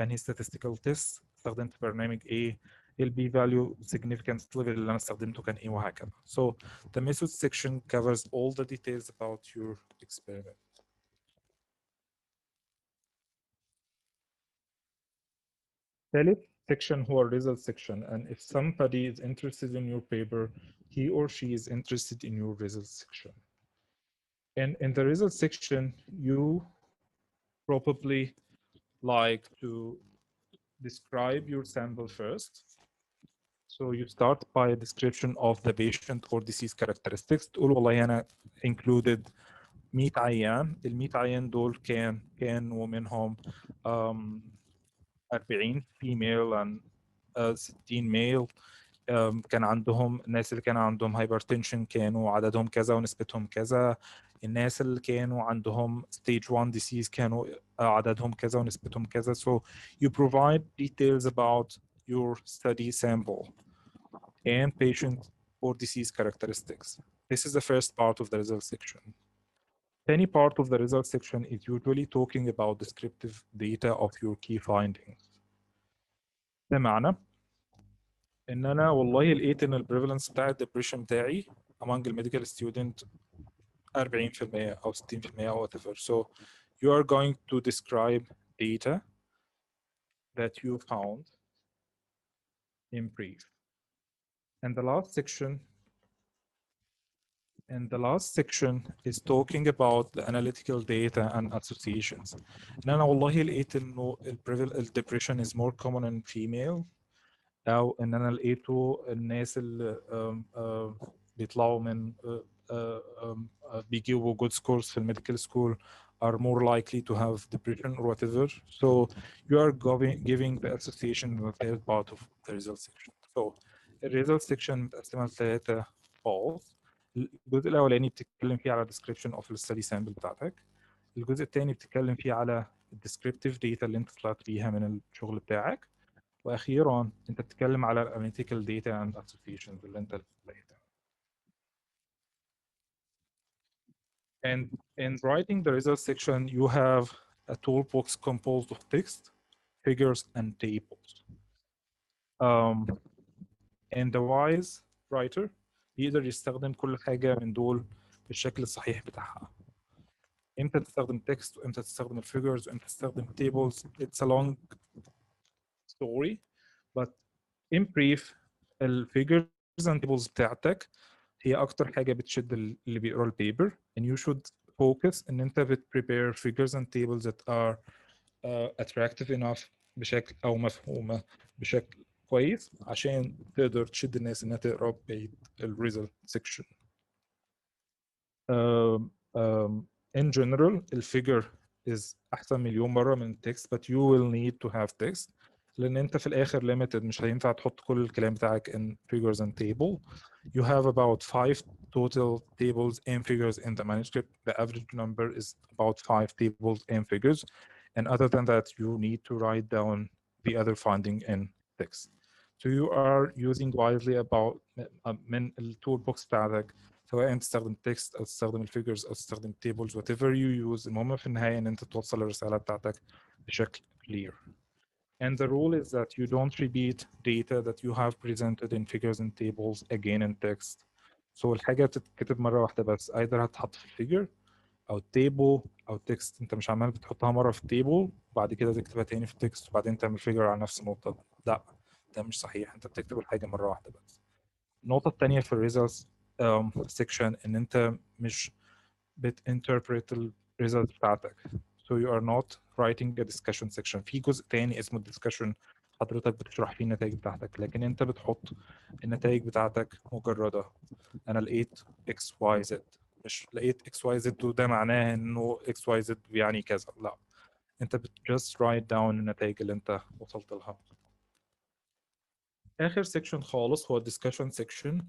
انهي statistical test، استخدمت برنامج ايه البي value significance level اللي انا استخدمته كان ايه، وهكذا. So the method section covers all the details about your experiment. ثالث section هو result section, and if somebody is interested in your paper, he or she is interested in your result section. And in the result section, you probably like to describe your sample first. So you start by a description of the patient or disease characteristics. تقول والله أنا included 100 عيان، ال 100 عيان دول كانوا منهم 40 female and 60 male. كان عندهم الناس اللي كانوا عندهم hypertension كانوا عددهم كذا ونسبتهم كذا، الناس اللي كانوا عندهم stage 1 disease كانوا عددهم كذا ونسبتهم كذا. So you provide details about your study sample and patient or disease characteristics. This is the first part of the result section. Any part of the result section is usually talking about descriptive data of your key findings. بمعنى ان انا والله لقيت ان البريفالنس بتاع الدبريشن بتاعي among the medical student 40% او 60% او whatever. So you are going to describe data that you found in brief. And the last section is talking about the analytical data and associations. ان انا والله لقيت انه الدبريشن is more common in female، او ان انا لقيته الناس اللي بيطلعوا من بيجيبوا good scores في الميديكال سكول are more likely to have depression or whatever. So you are giving the association in the third part of the result section. So the result section متقسمة لثلاثة parts. الجزء الأولاني بتتكلم فيه على description of the study sample بتاعتك. الجزء الثاني بتتكلم فيه على descriptive data اللي انت طلعت بيها من الشغل بتاعك. واخيرا انت بتتكلم على analytical data and associations اللي انت لقيتها. And in writing the result section, you have a toolbox composed of text, figures, and tables. And the wise writer يقدر يستخدم كل حاجة من دول بالشكل الصحيح بتاعها. امتى تستخدم text وامتى تستخدم figures وامتى تستخدم tables. It's a long story, but in brief الفيجرز and tables بتاعتك هي اكتر حاجه بتشد اللي بيقرا البيبر. and you should focus ان انت prepare figures and tables that are attractive enough بشكل او مفهومه بشكل كويس عشان تقدر تشد الناس انها تقرا بقيه الريزلت سيكشن. in general الفيجر is احسن مليون مره من التكست, but you will need to have text لان انت في الاخر limited مش هينفع تحط كل الكلام بتاعك in figures and table. You have about 5 total tables and figures in the manuscript. The average number is about 5 tables and figures, and other than that you need to write down the other finding in text. So you are using wisely about من التولبوكس بتاعتك سواء تستخدم text او تستخدم الفيجرز او تستخدم tables whatever you use. المهم في النهايه ان انت توصل الرساله بتاعتك بشكل clear. And the rule is that you don't repeat data that you have presented in figures and tables again in text. So الحاجة تتكتب مرة واحدة بس, either هتحط في الفيجر أو table أو text. أنت مش عمال بتحطها مرة في table وبعد كده تكتبها تاني في text وبعدين تعمل فيجر على نفس النقطة. لا, ده مش صحيح. أنت بتكتب الحاجة مرة واحدة بس. النقطة التانية في ال results section إن أنت مش بتinterpret ال results بتاعتك. So you are not writing a discussion section. في جزء تاني اسمه discussion حضرتك بتشرح فيه النتائج بتاعتك, لكن انت بتحط النتائج بتاعتك مجردة. انا لقيت XYZ, مش لقيت XYZ وده معناه انه XYZ يعني كذا. لا, انت just write down النتائج اللي انت وصلت لها. اخر section خالص هو discussion section,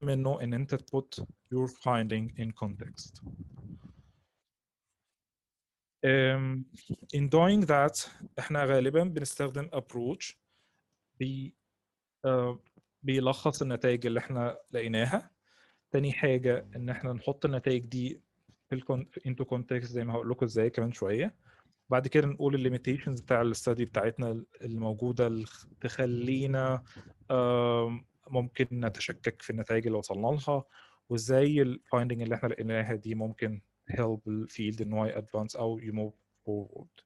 منه ان انت put your finding in context. In doing that احنا غالبا بنستخدم approach بيلخص النتائج اللي احنا لقيناها تاني حاجة إن إحنا نحط النتائج دي into context زي ما هقول لكم إزاي كمان شوية. بعد كده نقول الليميتيشنز بتاع الاستادي بتاعتنا الموجودة اللي تخلينا ممكن نتشكك في النتائج اللي وصلنا لها، وإزاي الفايندنج اللي إحنا لقيناها دي ممكن help الفيلد إن هو advance أو move forward.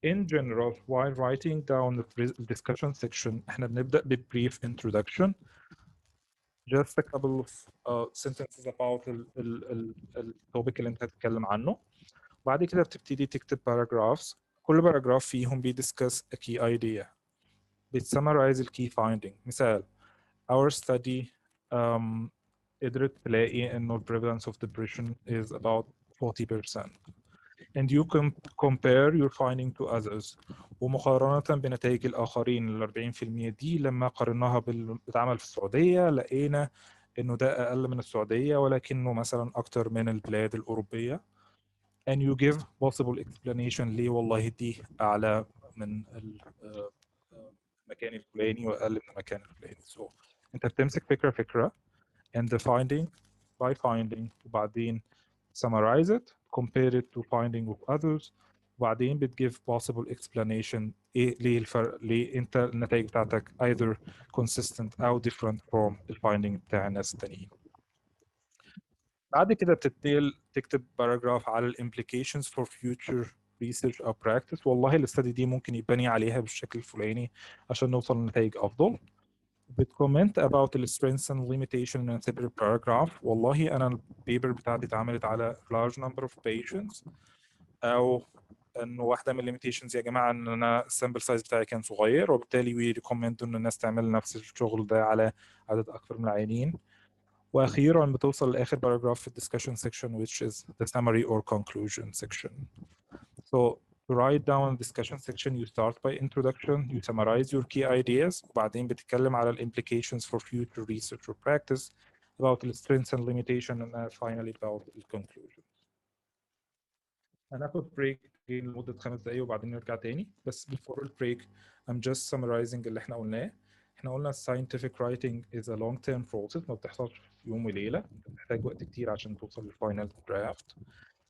In general, while writing down the discussion section, إحنا بنبدأ ب brief introduction. Just a couple of sentences about التوبيك اللي انت هتتكلم عنه. بعد كده بتبتدي تكتب paragraphs. كل paragraph فيهم بيدiscuss a key idea. بتsummarize ال key finding. مثال our study قدرت تلاقي إنه prevalence of depression is about 40%. And you can compare your finding to others. ومقارنة بنتائج الآخرين ال 40% دي لما قارناها بالعمل في السعودية لقينا إنه ده أقل من السعودية ولكنه مثلا أكتر من البلاد الأوروبية. And you give possible explanation ليه والله دي أعلى من المكان الفلاني وأقل من المكان الفلاني. So أنت بتمسك فكرة and the finding by finding وبعدين summarize it, compare it to finding of others, وبعدين بتgive possible explanation ليه الفرق، ليه انت النتائج بتاعتك either consistent أو different from الفايندنج بتاع الناس التانيين. بعد كده بتبتدي تكتب باراجراف على implications for future research أو practice. والله الاستدي دي ممكن يبني عليها بالشكل الفلاني عشان نوصل لنتائج أفضل. بتكومنت about the strengths and limitation in a separate paragraph. والله أنا البيبر بتاعتي اتعملت على large number of patients، أو إنه واحدة من limitations يا جماعة إن أنا السامبل سايز بتاعي كان صغير وبالتالي we recommend إن الناس تعمل نفس الشغل ده على عدد أكثر من العيانين. وأخيرا بتوصل لآخر paragraph في discussion section which is the summary or conclusion section. So to write down the discussion section, you start by introduction, you summarize your key ideas, وبعدين بتتكلم على implications for future research or practice, about the strengths and limitation, and finally about the conclusion. هناخد بريك لمدة 5 دقايق وبعدين نرجع تاني. بس before the break I'm just summarizing اللي احنا قلناه. احنا قلنا scientific writing is a long term process، ما بتحصلش في يوم وليلة، بتحتاج وقت كتير عشان توصل للفاينل درافت.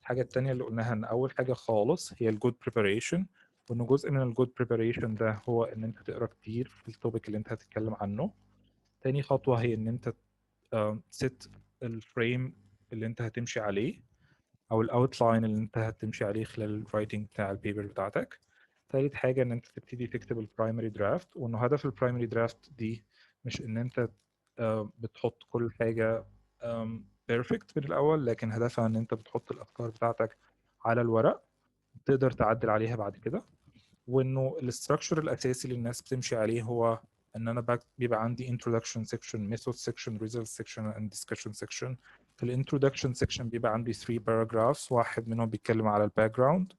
الحاجة التانية اللي قلناها إن أول حاجة خالص هي الجود بريباريشن، وإن جزء من الجود بريباريشن ده هو إن أنت تقرا كتير في التوبيك اللي أنت هتتكلم عنه. تاني خطوة هي إن أنت ست الفريم اللي أنت هتمشي عليه أو الأوتلاين اللي أنت هتمشي عليه خلال الرايتنج بتاع البيبر بتاعتك. تالت حاجة إن أنت تبتدي تكتب البرايمري درافت، وإنه هدف البرايمري درافت دي مش إن أنت بتحط كل حاجة بيرفكت من الأول، لكن هدفها إن أنت بتحط الأفكار بتاعتك على الورق تقدر تعدل عليها بعد كده. وإنه الاستراكشر الأساسي اللي الناس بتمشي عليه هو إن أنا بيبقى عندي introduction section, method section, result section and discussion section. في الانترودكشن section بيبقى عندي 3 paragraphs، واحد منهم بيتكلم على الباك جراوند،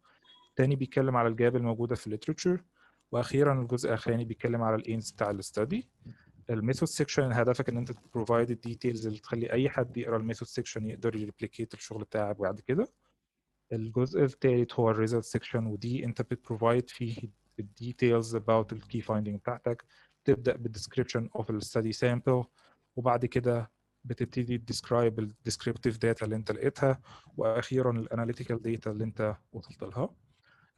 تاني بيتكلم على الجاب الموجودة في الليترشر، وأخيرا الجزء الأخراني بيتكلم على الإيمز بتاع الاستدي. الميثود سيكشن هدفك ان انت تبروفايد الديتيلز اللي تخلي اي حد يقرا الميثود سيكشن يقدر يريبليكيت الشغل بتاعك بعد كده. الجزء الثالث هو الريزلت سيكشن، ودي انت بتبروفايد فيه الديتيلز about الكي فايندينج بتاعتك. تبدا بالديسكريبشن اوف الستدي سامبل، وبعد كده بتبتدي تديسكرايب الديسكريبتيف داتا اللي انت لقيتها، واخيرا الاناليتيكال داتا اللي انت وصلت لها.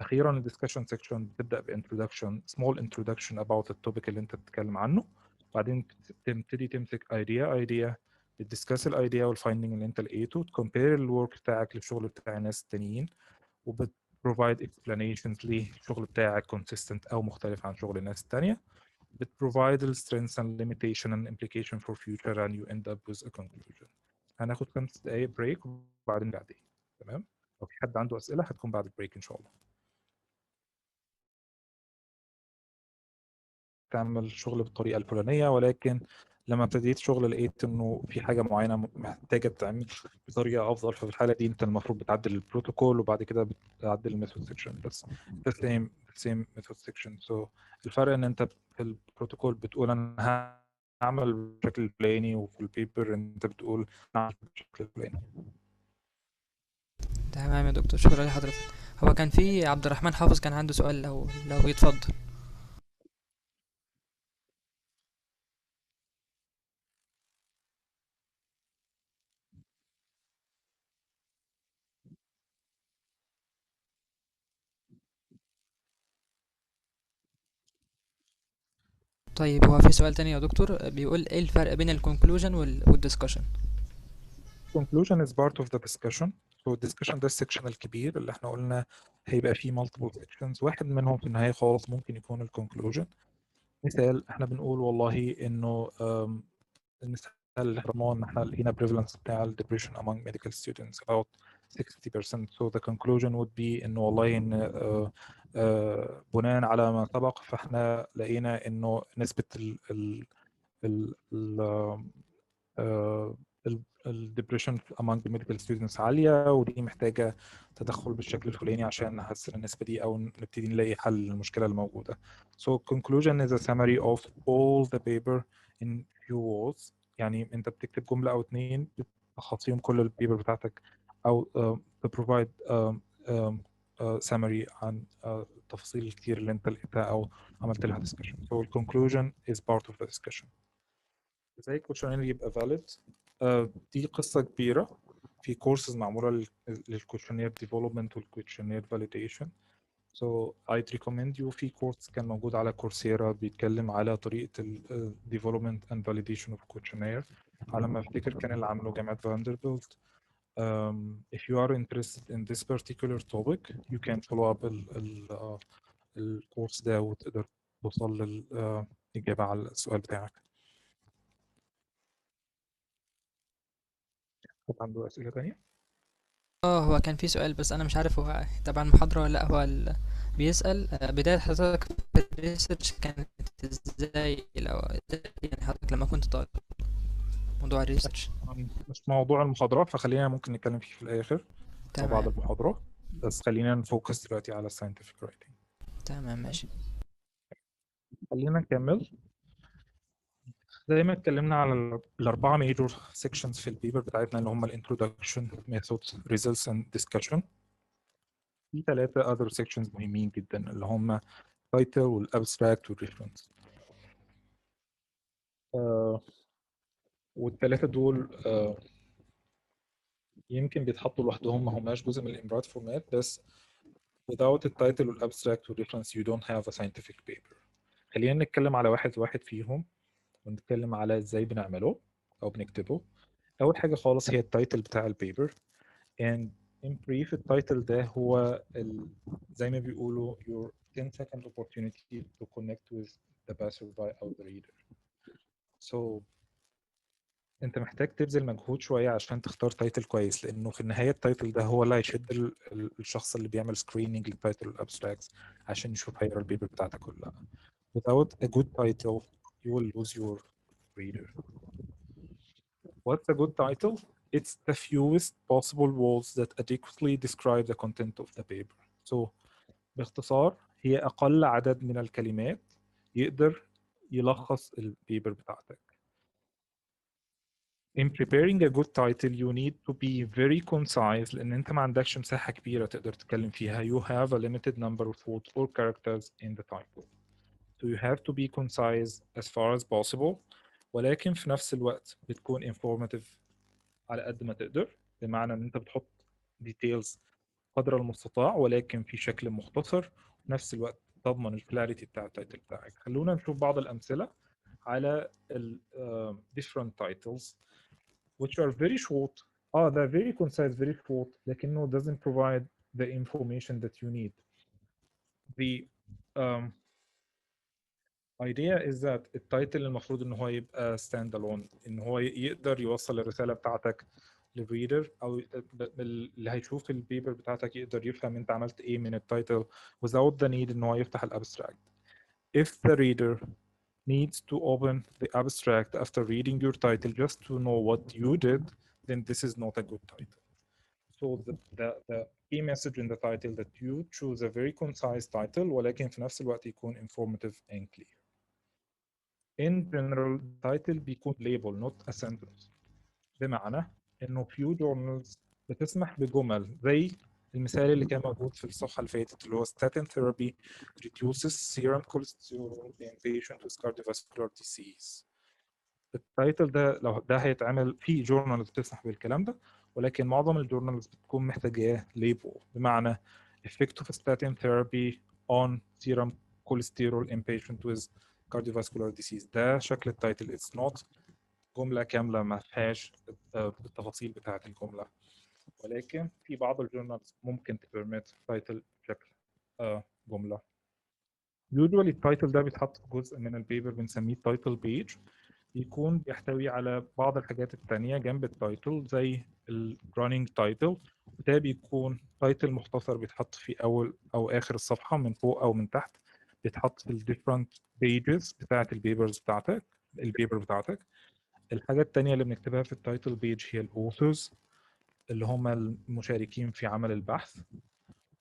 اخيرا الديسكشن سيكشن بتبدا بانترودكشن، سمول انترودكشن about التوبيك اللي انت بتتكلم عنه، بعدين تبتدي تمسك ايديا بتدسكس الايديا والفايندنج اللي انت لقيته، تكمبير الورك بتاعك للشغل بتاع الناس التانيين، وبتبروفايد explanations ليه الشغل بتاعك consistent او مختلف عن شغل الناس التانية، بتبروفايد ال strengths and limitation and implication for future and you end up with a conclusion. هناخد 5 دقايق بريك وبعدين بعدين. تمام؟ لو في حد عنده اسئله هتكون بعد البريك ان شاء الله. تعمل شغل بالطريقه الفلانيه، ولكن لما ابتديت شغل لقيت انه في حاجه معينه محتاجه تتعمل بطريقه افضل، ففي الحاله دي انت المفروض بتعدل البروتوكول وبعد كده بتعدل الميثود سيكشن. بس the same method section. So الفرق ان انت في البروتوكول بتقول انا هعمل بالشكل الفلاني، وفي البيبر انت بتقول هعمل بالشكل الفلاني. تمام يا دكتور، شكرا لحضرتك. هو كان في عبد الرحمن حافظ كان عنده سؤال، لو يتفضل. طيب هو في سؤال تاني يا دكتور بيقول ايه الفرق بين الكونكلوجن والدiscussion؟ conclusion is part of the discussion. So discussion ده السكشن الكبير اللي احنا قلنا هيبقى فيه multiple sections، واحد منهم في النهاية خالص ممكن يكون الكونكلوجن. مثال احنا بنقول والله انه المثال اللي احنا ان احنا لقينا prevalence بتاع ال depression among medical students about 60%. So the conclusion would be انه والله ان بناء على ما سبق فاحنا لقينا انه نسبة ال ال الدبريشن among the medical students عالية، ودي محتاجة تدخل بالشكل الفلاني عشان نحسن النسبة دي أو نبتدي نلاقي حل للمشكلة الموجودة. So conclusion is a summary of all the paper in few words. يعني أنت بتكتب جملة أو اتنين بتخصيهم كل البيبر بتاعتك، أو to provide summary عن التفاصيل الكتير اللي أنت لقيتها أو عملت لها discussion. So conclusion is part of the discussion. ازاي الكوشنير يبقى valid؟ دي قصة كبيرة، في كورسز معمولة للكوشنير ديفلوبمنت والكوشنير فاليديشن. So I'd recommend you في كورس كان موجود على كورسيرا بيتكلم على طريقة ال development and validation of questionnaire. على ما افتكر كان اللي عامله جامعة فاندربيلت. If you are interested in this particular topic you can follow up الكورس ده وتقدر توصل للإجابة على السؤال بتاعك. حد عنده أسئلة تانية؟ هو كان في سؤال بس انا مش عارف هو تبع المحاضرة ولا لا. هو بيسأل بداية حضرتك في الريسيرش كانت ازاي، لو يعني حضرتك لما كنت طالب موضوع الريسيرش؟ مش موضوع المحاضرة، فخلينا ممكن نتكلم فيه في الآخر أو بعد تمام المحاضرة، بس خلينا نفوكس دلوقتي على scientific writing. تمام ماشي. خلينا نكمل. زي ما اتكلمنا على الأربعة major sections في البيبر بتاعتنا اللي هم introduction, methods, results and discussion. في ثلاثة other sections مهمين جدا اللي هم title والabstract والreference. والثلاثة دول يمكن بيتحطوا لوحدهم، ما هماش جزء من الامبرات فورمات، بس without the title والabstract والreference you don't have a scientific paper. خلينا نتكلم على واحد واحد فيهم ونتكلم على ازاي بنعمله او بنكتبه. اول حاجه خالص هي التايتل بتاع البيبر. and in brief التايتل ده هو زي ما بيقولوا your 10-second opportunity to connect with the passerby او the reader. so انت محتاج تبذل مجهود شويه عشان تختار تايتل كويس، لانه في النهايه التايتل ده هو اللي هيشد الشخص اللي بيعمل سكريننج للتايتل والابستراكتس عشان يشوف هيقرا البيبر بتاعتك ولا لا. without a good title you will lose your reader. What's a good title? It's the fewest possible words that adequately describe the content of the paper. So باختصار هي أقل عدد من الكلمات يقدر يلخص البيبر بتاعتك. In preparing a good title you need to be very concise لأن أنت ما عندكش مساحة كبيرة تقدر تتكلم فيها. You have a limited number of words or characters in the title. So you have to be concise as far as possible، ولكن في نفس الوقت بتكون informative على قد ما تقدر، بمعنى ان انت بتحط details قدر المستطاع ولكن في شكل مختصر، وفي نفس الوقت تضمن الكلاريتي بتاع التايتل بتاعك. خلونا نشوف بعض الأمثلة على ال different titles which are very short. they're very concise, very short لكنه doesn't provide the information that you need. The idea is that التايتل المفروض ان هو يبقى stand alone، ان هو يقدر يوصل الرسالة بتاعتك للريدر او اللي هيشوف البيبر بتاعتك يقدر يفهم انت عملت ايه من التايتل without the need ان هو يفتح الابستراكت. If the reader needs to open the abstract after reading your title just to know what you did, then this is not a good title. So the key message in the title that you choose a very concise title ولكن في نفس الوقت يكون informative and clear. In general title بيكون label not a sentence، بمعنى انه few journals بتسمح بجمل زي المثال اللي كان موجود في الصفحه اللي فاتت اللي هو statin therapy reduces serum cholesterol in patients with cardiovascular disease. التايتل ده لو ده هيتعمل في جورنالز بتسمح بالكلام ده، ولكن معظم الجورنالز بتكون محتاجاه ليبل، بمعنى effect of statin therapy on serum cholesterol in patients with cardiovascular disease. ده شكل التايتل. it's not جملة كاملة ما فيهاش التفاصيل بتاعة الجملة، ولكن في بعض الجورنالز ممكن تبرمت تايتل بشكل جملة. usually التايتل ده بيتحط في جزء من البيبر بنسميه تايتل بيج، بيكون بيحتوي على بعض الحاجات التانية جنب التايتل زي الرننج تايتل، وده بيكون تايتل مختصر بيتحط في أول أو آخر الصفحة من فوق أو من تحت، بيتحط في الديفرنت بيجز بتاعة البيبر بتاعتك. الحاجة التانية اللي بنكتبها في التايتل بيج هي الأوثرز اللي هم المشاركين في عمل البحث،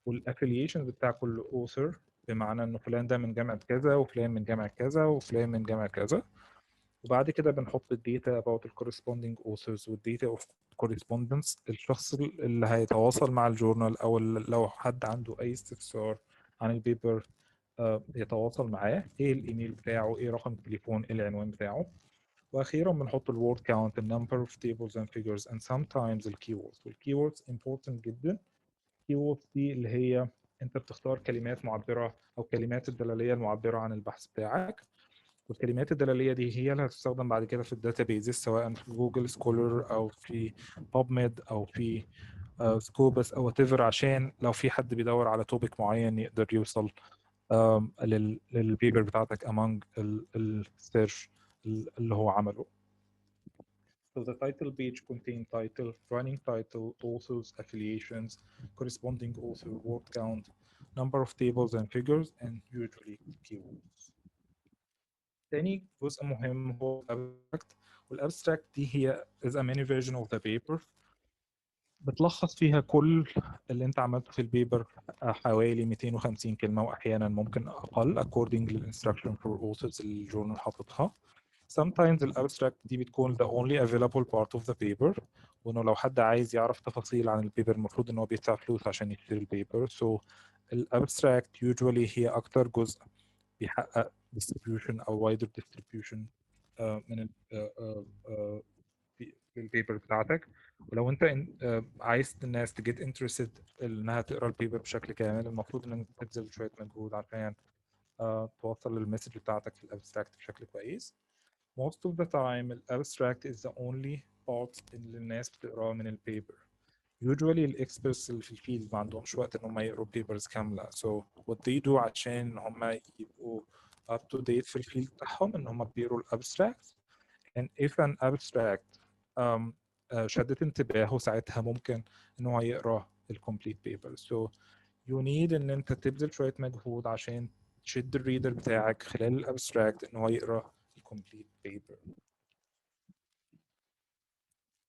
والأفيليشنز بتاع كل أوثر، بمعنى إنه فلان ده من جامعة كذا وفلان من جامعة كذا وفلان من جامعة كذا. وبعد كده بنحط الداتا about the corresponding authors والداتا of correspondence. الشخص اللي هيتواصل مع الجورنال أو لو حد عنده أي استفسار عن البيبر يتواصل معاه، إيه الإيميل بتاعه، إيه رقم التليفون، إيه العنوان بتاعه. واخيرا بنحط الوورد كاونت، النمبر of tables and figures and sometimes الكيوردز. والكيوردز important جدا. الكيوردز دي اللي هي انت بتختار كلمات معبره او كلمات الدلاليه المعبره عن البحث بتاعك، والكلمات الدلاليه دي هي اللي هتستخدم بعد كده في الداتابيز سواء في جوجل سكولر او في بابميد او في سكوبس او whatever، عشان لو في حد بيدور على توبيك معين يقدر يوصل للبيبر بتاعتك among السيرش اللي هو عمله. So the title page contains title, running title, authors, affiliations, corresponding author, word count, number of tables and figures, and usually keywords. تاني جزء مهم هو الابستراكت، والابستراكت دي هي is a mini version of the paper، بتلخص فيها كل اللي انت عملته في البيبر، حوالي 250 كلمة واحيانا ممكن اقل according للinstruction for authors اللي الجورنال حاططها. Sometimes الابستراكت دي بتكون the only available part of the paper، وانه لو حد عايز يعرف تفاصيل عن البيبر المفروض ان هو بيدفع فلوس عشان يشتري البيبر. So الابستراكت usually هي اكتر جزء بيحقق distribution او wider distribution من في البيبر بتاعتك. ولو انت عايز الناس تجيت انترستد انها تقرا البيبر بشكل كامل، المفروض انك تبذل شويه مجهود عشان توصل المسج بتاعتك في الابستراكت بشكل كويس. Most of the time الابستراكت is the only part اللي الناس بتقراه من البيبر. Usually الاكسبرتس اللي في الفيلد ما عندهمش وقت ان هم يقروا بيبرز كامله. So what they do عشان هم يبقوا up to date في الفيلد بتاعهم ان هم بيقروا الابستراكت. And if an abstract شدت انتباهه ساعتها ممكن ان هو يقرا الكومبليت بيبر. So you need ان انت تبذل شويه مجهود عشان تشد الريدر بتاعك خلال الابستراكت ان هو يقرا الكومبليت بيبر.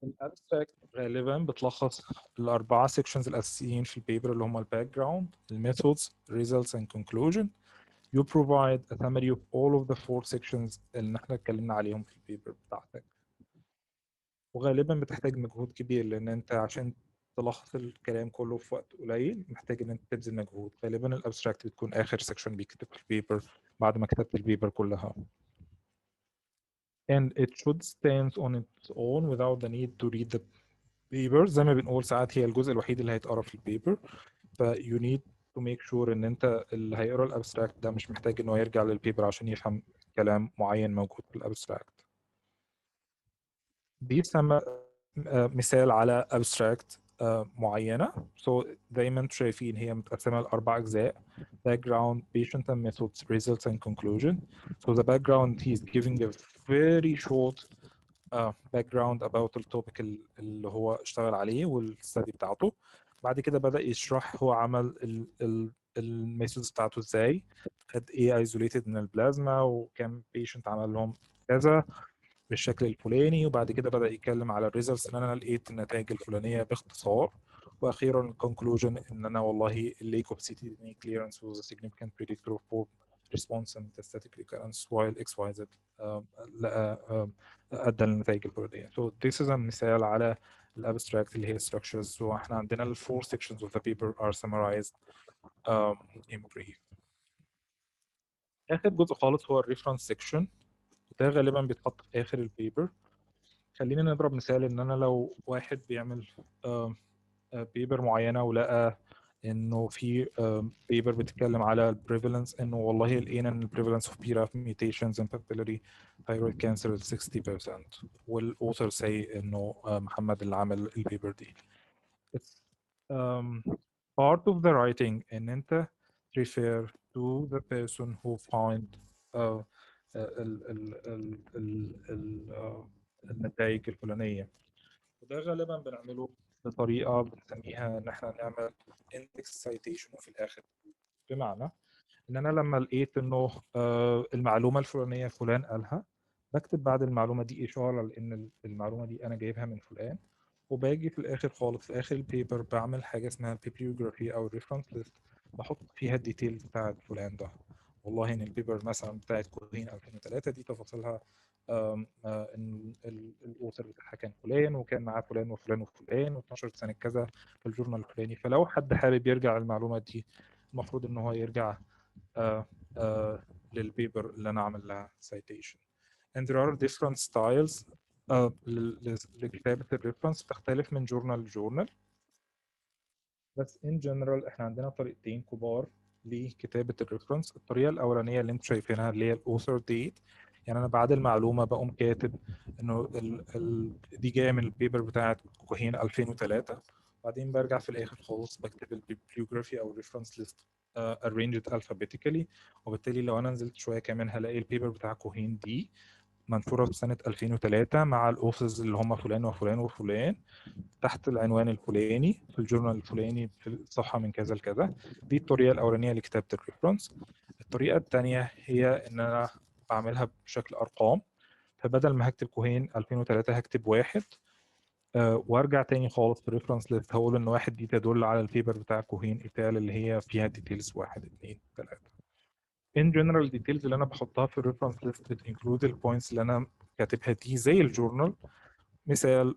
الابستراكت غالبا بتلخص الاربعه سيكشنز الاساسيين في البيبر اللي هم الباك جراوند، الميثودز، results and conclusion. You provide a summary of all of the four sections اللي احنا اتكلمنا عليهم في البيبر بتاعتك. وغالبا بتحتاج مجهود كبير لان انت عشان تلخص الكلام كله في وقت قليل محتاج ان انت تبذل مجهود. غالبا الابستراكت بتكون اخر سيكشن بيكتب في البيبر بعد ما كتبت البيبر كلها. And it should stand on its own without the need to read the paper. زي ما بنقول ساعات هي الجزء الوحيد اللي هيتقرا في البيبر، ف you need to make sure ان انت اللي هيقرا الابستراكت ده مش محتاج ان هو يرجع للبيبر عشان يفهم كلام معين موجود في الابستراكت. دي بتسمى مثال على abstract معينة. So دايما انتوا شايفين هي متقسمة لأربع أجزاء: background, patient and methods, results and conclusion. So the background he's giving a very short background about التوبيك اللي هو اشتغل عليه والستدي بتاعته. بعد كده بدأ يشرح هو عمل الميثودز بتاعته ازاي، خد ايه isolated من البلازما وكم patient عمل لهم كذا بالشكل الفلاني، وبعد كده بدأ يتكلم على الريزلتس ان انا لقيت النتائج الفلانيه باختصار. واخيرا الكونكلوجن ان انا والله الليك اوف سي تي دي clearance was a significant predictor for response and metastatic recurrence while XYZ ادى للنتائج الفلانيه. So this is a مثال على الابستراكت اللي هي structures. So احنا عندنا ال four sections of the paper are summarized in brief. اخر جزء خالص هو الريفرنس سيكشن، ده غالبا بيتحط في اخر البيبر. خلينا نضرب مثال ان انا لو واحد بيعمل بيبر معينه ولقى انه في بيبر بتتكلم على البريفالنس، انه والله لقينا ان البريفالنس اوف BRAF mutations in papillary thyroid cancer is 60%، والاوثر سي انه محمد اللي عمل البيبر دي. It's part of the writing ان انت refer to the person who find النتائج الفلانية. وده غالبا بنعمله بطريقة بنسميها ان احنا نعمل index citation وفي الاخر، بمعنى ان انا لما لقيت انه المعلومة الفلانية فلان قالها، بكتب بعد المعلومة دي اشارة لان المعلومة دي انا جايبها من فلان، وباجي في الاخر خالص في اخر البيبر بعمل حاجة اسمها bibliography او reference list، بحط فيها الديتيلز بتاعت فلان ده. والله ان البيبر مثلا بتاعت كوهين 2003 دي تفاصيلها ان الاوثر بتاعها كان فلان وكان معاه فلان وفلان وفلان واتنشرت سنه كذا في الجورنال الفلاني. فلو حد حابب يرجع المعلومات دي، المفروض ان هو يرجع للبيبر اللي انا عامل لها citation. And there are different styles لكتابة الريفرنس، بتختلف من جورنال لجورنال، بس in general احنا عندنا طريقتين كبار لكتابة الريفرنس. الطريقة الأولانية اللي انتم شايفينها اللي هي الأوثر ديت، يعني أنا بعد المعلومة بقوم كاتب إنه دي جاية من البيبر بتاعت كوهين 2003، بعدين برجع في الآخر خالص بكتب البيبليوجرافي أو الريفرنس ليست arranged alphabetically، وبالتالي لو أنا نزلت شوية كمان هلاقي البيبر بتاع كوهين دي منشورة في سنة 2003 مع الأوثرز اللي هم فلان وفلان وفلان تحت العنوان الفلاني في الجورنال الفلاني في الصفحة من كذا لكذا. دي الطريقة الأولانية لكتابة الريفرنس. الطريقة الثانية هي إن أنا بعملها بشكل أرقام، فبدل ما هكتب كوهين 2003 هكتب 1 وارجع تاني خالص في الريفرنس ليست هقول إن 1 دي تدل على البيبر بتاع كوهين إيتال اللي هي فيها ديتيلز 1 2 3. in general details اللي أنا بحطها في الريفرنس ليست بتنكلود البوينتس اللي أنا كاتبها دي زي الجورنال. مثال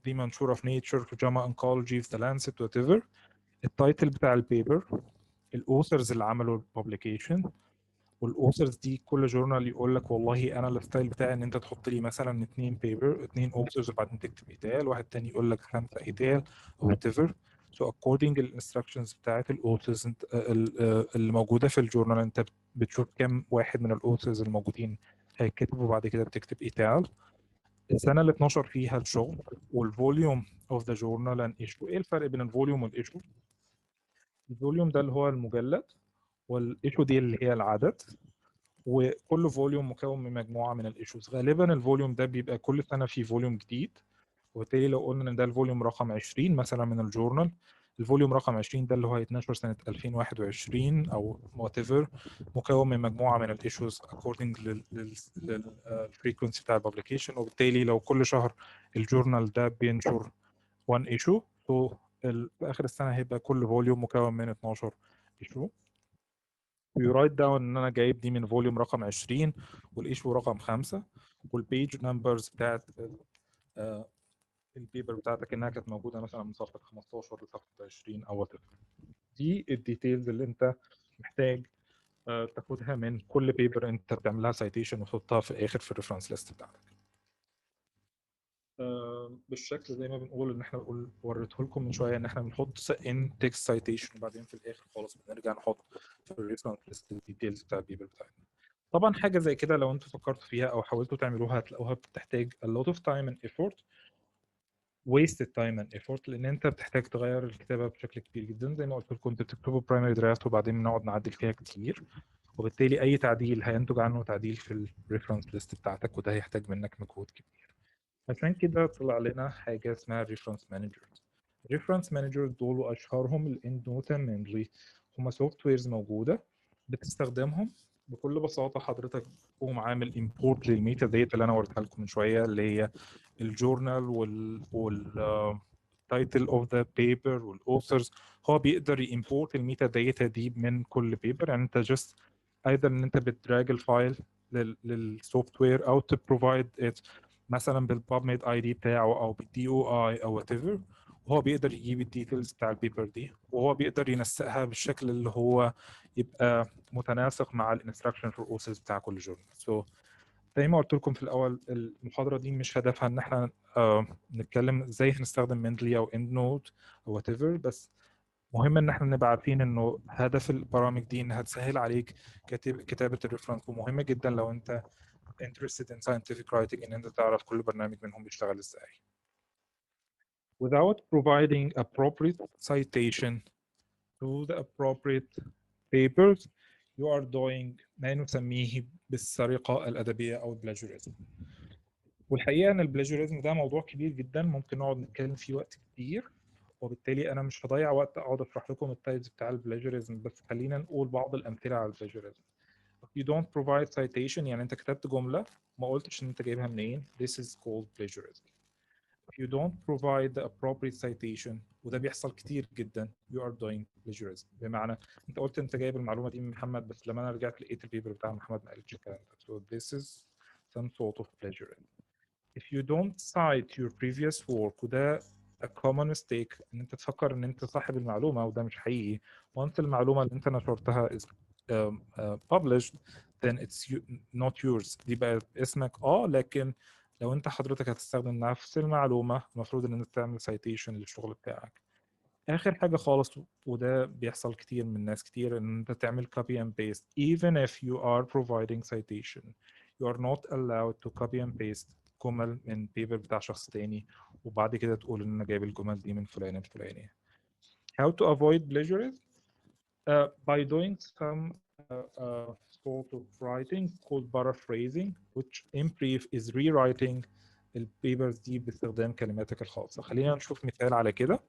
دي منشورة في نيتشر في جاما انكولوجي في ذا لانست وات ايفر، التايتل بتاع البيبر، الاوثرز اللي عملوا الببليكيشن، والاوثرز دي كل جورنال يقول لك والله انا الستايل بتاعي ان انت تحط لي مثلا 2 اوثرز وبعدين تكتب ايتال، واحد تاني يقول لك 5 ايتال او وات ايفر. سو اكوردنج الانستراكشنز بتاعت الاوثرز اللي موجوده في الجورنال، انت بتشوف كام واحد من الاوثرز الموجودين هيكتبوا وبعد كده بتكتب ايتال، السنه اللي اتنشر فيها الشغل، والفوليوم اوف ذا جورنال اند ايشو. ايه الفرق بين الفوليوم والايشو؟ الفوليوم ده اللي هو المجلد، والايشو دي اللي هي العدد، وكل فوليوم مكون من مجموعه من الايشوز. غالبا الفوليوم ده بيبقى كل سنه فيه فوليوم جديد، وبالتالي لو قلنا ان ده الفوليوم رقم 20 مثلا من الجورنال، الفوليوم رقم 20 ده اللي هو هيتنشر سنه 2021 او وات ايفر، مكون من مجموعه من الايشوز according للفريكونسي بتاع الببليكيشن. وبالتالي لو كل شهر الجورنال ده بينشر 1 ايشو، في اخر السنه هيبقى كل فوليوم مكون من 12 ايشو. ويرايت داون ان انا جايب دي من فوليوم رقم 20 والايشو رقم 5، والبيج نمبرز بتاعت البيبر بتاعتك انها كانت موجوده مثلا من صفحه 15 لصفحه 20 او وات. دي الديتيلز اللي انت محتاج تاخدها من كل بيبر انت بتعملها سايتيشن وتحطها في الاخر في الريفرنس ليست بتاعتك. بالشكل زي ما بنقول ان احنا وريته لكم من شويه ان احنا بنحط ان تكست سايتيشن وبعدين في الاخر خالص بنرجع نحط في الريفرنس ليست الديتيلز بتاع البيبر بتاعتنا. طبعا حاجه زي كده لو انتوا فكرتوا فيها او حاولتوا تعملوها هتلاقوها بتحتاج a lot of time and effort، wasted time and effort، لان انت بتحتاج تغير الكتابه بشكل كبير جدا. زي ما قلت لكم انت بتكتبوا برايمري درافت وبعدين نقعد نعدل فيها كتير، وبالتالي اي تعديل هينتج عنه تعديل في الريفرنس ليست بتاعتك، وده هيحتاج منك مجهود كبير. عشان كده طلع لنا حاجه اسمها ريفرنس مانجرز. الريفرنس مانجرز دول واشهرهم الاند نوت مانلي، هم سوفت ويرز موجوده بتستخدمهم. بكل بساطه حضرتك تقوم عامل امبورت للميتا داتا اللي انا وريتها لكم من شويه، اللي هي الجورنال وال تايتل اوف ذا بيبر والاوثرز. هو بيقدر يمبورت الميتا داتا دي من كل بيبر، يعني انت جست ايضا ان انت بتدراج الفايل للسوفت وير او تبروفايد ات مثلا بالباب ميد اي دي بتاعه او بالدي او اي او وات ايفر، وهو بيقدر يجيب الديتيلز بتاع البيبر دي، وهو بيقدر ينسقها بالشكل اللي هو يبقى متناسق مع الانستراكشن في الاوثرز بتاع كل جورنال. سو زي ما قلت لكم في الاول، المحاضره دي مش هدفها ان احنا نتكلم ازاي هنستخدم مندلي او اند نوت او وات ايفر، بس مهم ان احنا نبقى عارفين انه هدف البرامج دي انها تسهل عليك كتابة الريفرنس، ومهمة جدا لو انت interested in scientific writing ان انت تعرف كل برنامج منهم بيشتغل ازاي. Without providing appropriate citation to the appropriate papers, you are doing ما نسميه بالسرقة الأدبية أو البلاجوريزم. والحقيقة إن البلاجوريزم ده موضوع كبير جدا، ممكن نقعد نتكلم فيه وقت كتير، وبالتالي أنا مش هضيع وقت أقعد أشرح لكم التايبس بتاع البلاجوريزم، بس خلينا نقول بعض الأمثلة على البلاجوريزم. If you don't provide citation يعني أنت كتبت جملة ما قلتش إن أنت جايبها منين، this is called plagiarism. If you don't provide the appropriate citation وده بيحصل كتير جدا you are doing plagiarism. بمعنى انت قلت انت جايب المعلومه دي من محمد، بس لما انا رجعت لقيت البيبر بتاع محمد ما قالتش الكلام ده. So this is some sort of plagiarism. If you don't cite your previous work وده a common mistake ان انت تفكر ان انت صاحب المعلومه وده مش حقيقي. Once المعلومه اللي انت نشرتها is published then it's not yours. دي بقى اسمك لكن لو انت حضرتك هتستخدم نفس المعلومه المفروض ان انت تعمل citation للشغل بتاعك. اخر حاجه خالص وده بيحصل كتير من ناس كتير ان انت تعمل copy and paste even if you are providing citation you are not allowed to copy and paste جمل من بيبر بتاع شخص تاني وبعد كده تقول ان انا جايب الجمل دي من فلان الفلاني. How to avoid plagiarism? By doing some sort of writing called paraphrasing, which in brief is rewriting البيبرز دي باستخدام كلماتك الخاصة. خلينا نشوف مثال على كده.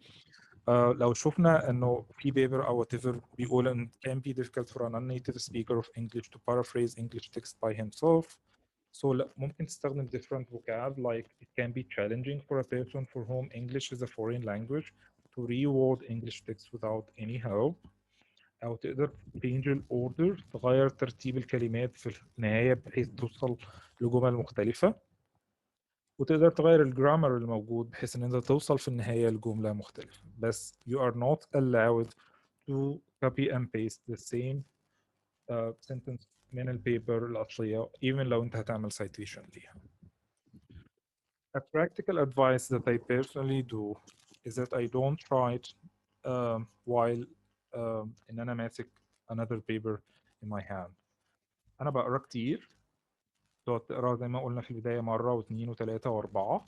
لو شفنا انه في بيبر او whatever بيقول ان it can be difficult for a non-native speaker of English to paraphrase English text by himself. So لا ممكن تستخدم different vocab like it can be challenging for a person for whom English is a foreign language to reword English text without any help. أو تقدر change الأوردر، تغير ترتيب الكلمات في النهاية بحيث توصل لجمل مختلفة، وتقدر تغير الجرامر الموجود بحيث ان انت توصل في النهاية لجملة مختلفة. بس you are not allowed to copy and paste the same sentence من البيبر الأصلية even لو انت هتعمل citation ليها. A practical advice that I personally do is that I don't write while ان انا ماسك another paper in my hand. انا بقرا كتير، تقعد تقرا زي ما قلنا في البداية مرة واثنين وثلاثة وأربعة،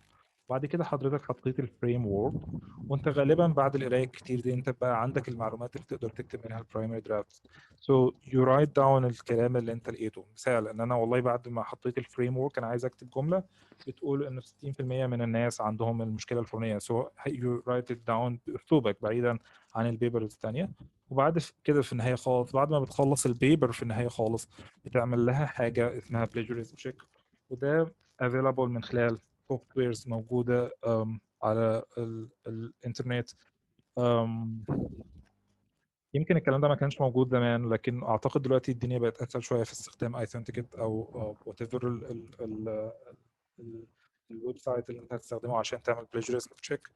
بعد كده حضرتك حطيت الفريم وورك، وانت غالبا بعد القرايه الكتير دي انت بقى عندك المعلومات اللي تقدر تكتب منها البرايمري درافت. So you write down الكلام اللي انت لقيته. مثال ان انا والله بعد ما حطيت الفريم وورك انا عايز اكتب جمله بتقول ان 60% من الناس عندهم المشكله الفلانيه. So you write it down باسلوبك بعيدا عن البيبرز الثانيه، وبعد كده في النهايه خالص بعد ما بتخلص البيبر في النهايه خالص بتعمل لها حاجه اسمها plagiarism check، وده available من خلال سوفت ويرز موجوده على الانترنت. يمكن الكلام ده ما كانش موجود زمان، لكن اعتقد دلوقتي الدنيا بقت اسهل شويه في استخدام ايثنتيكت او وات ايفر الويب سايت اللي انت هتستخدمه عشان تعمل بلاجريزم تشيك.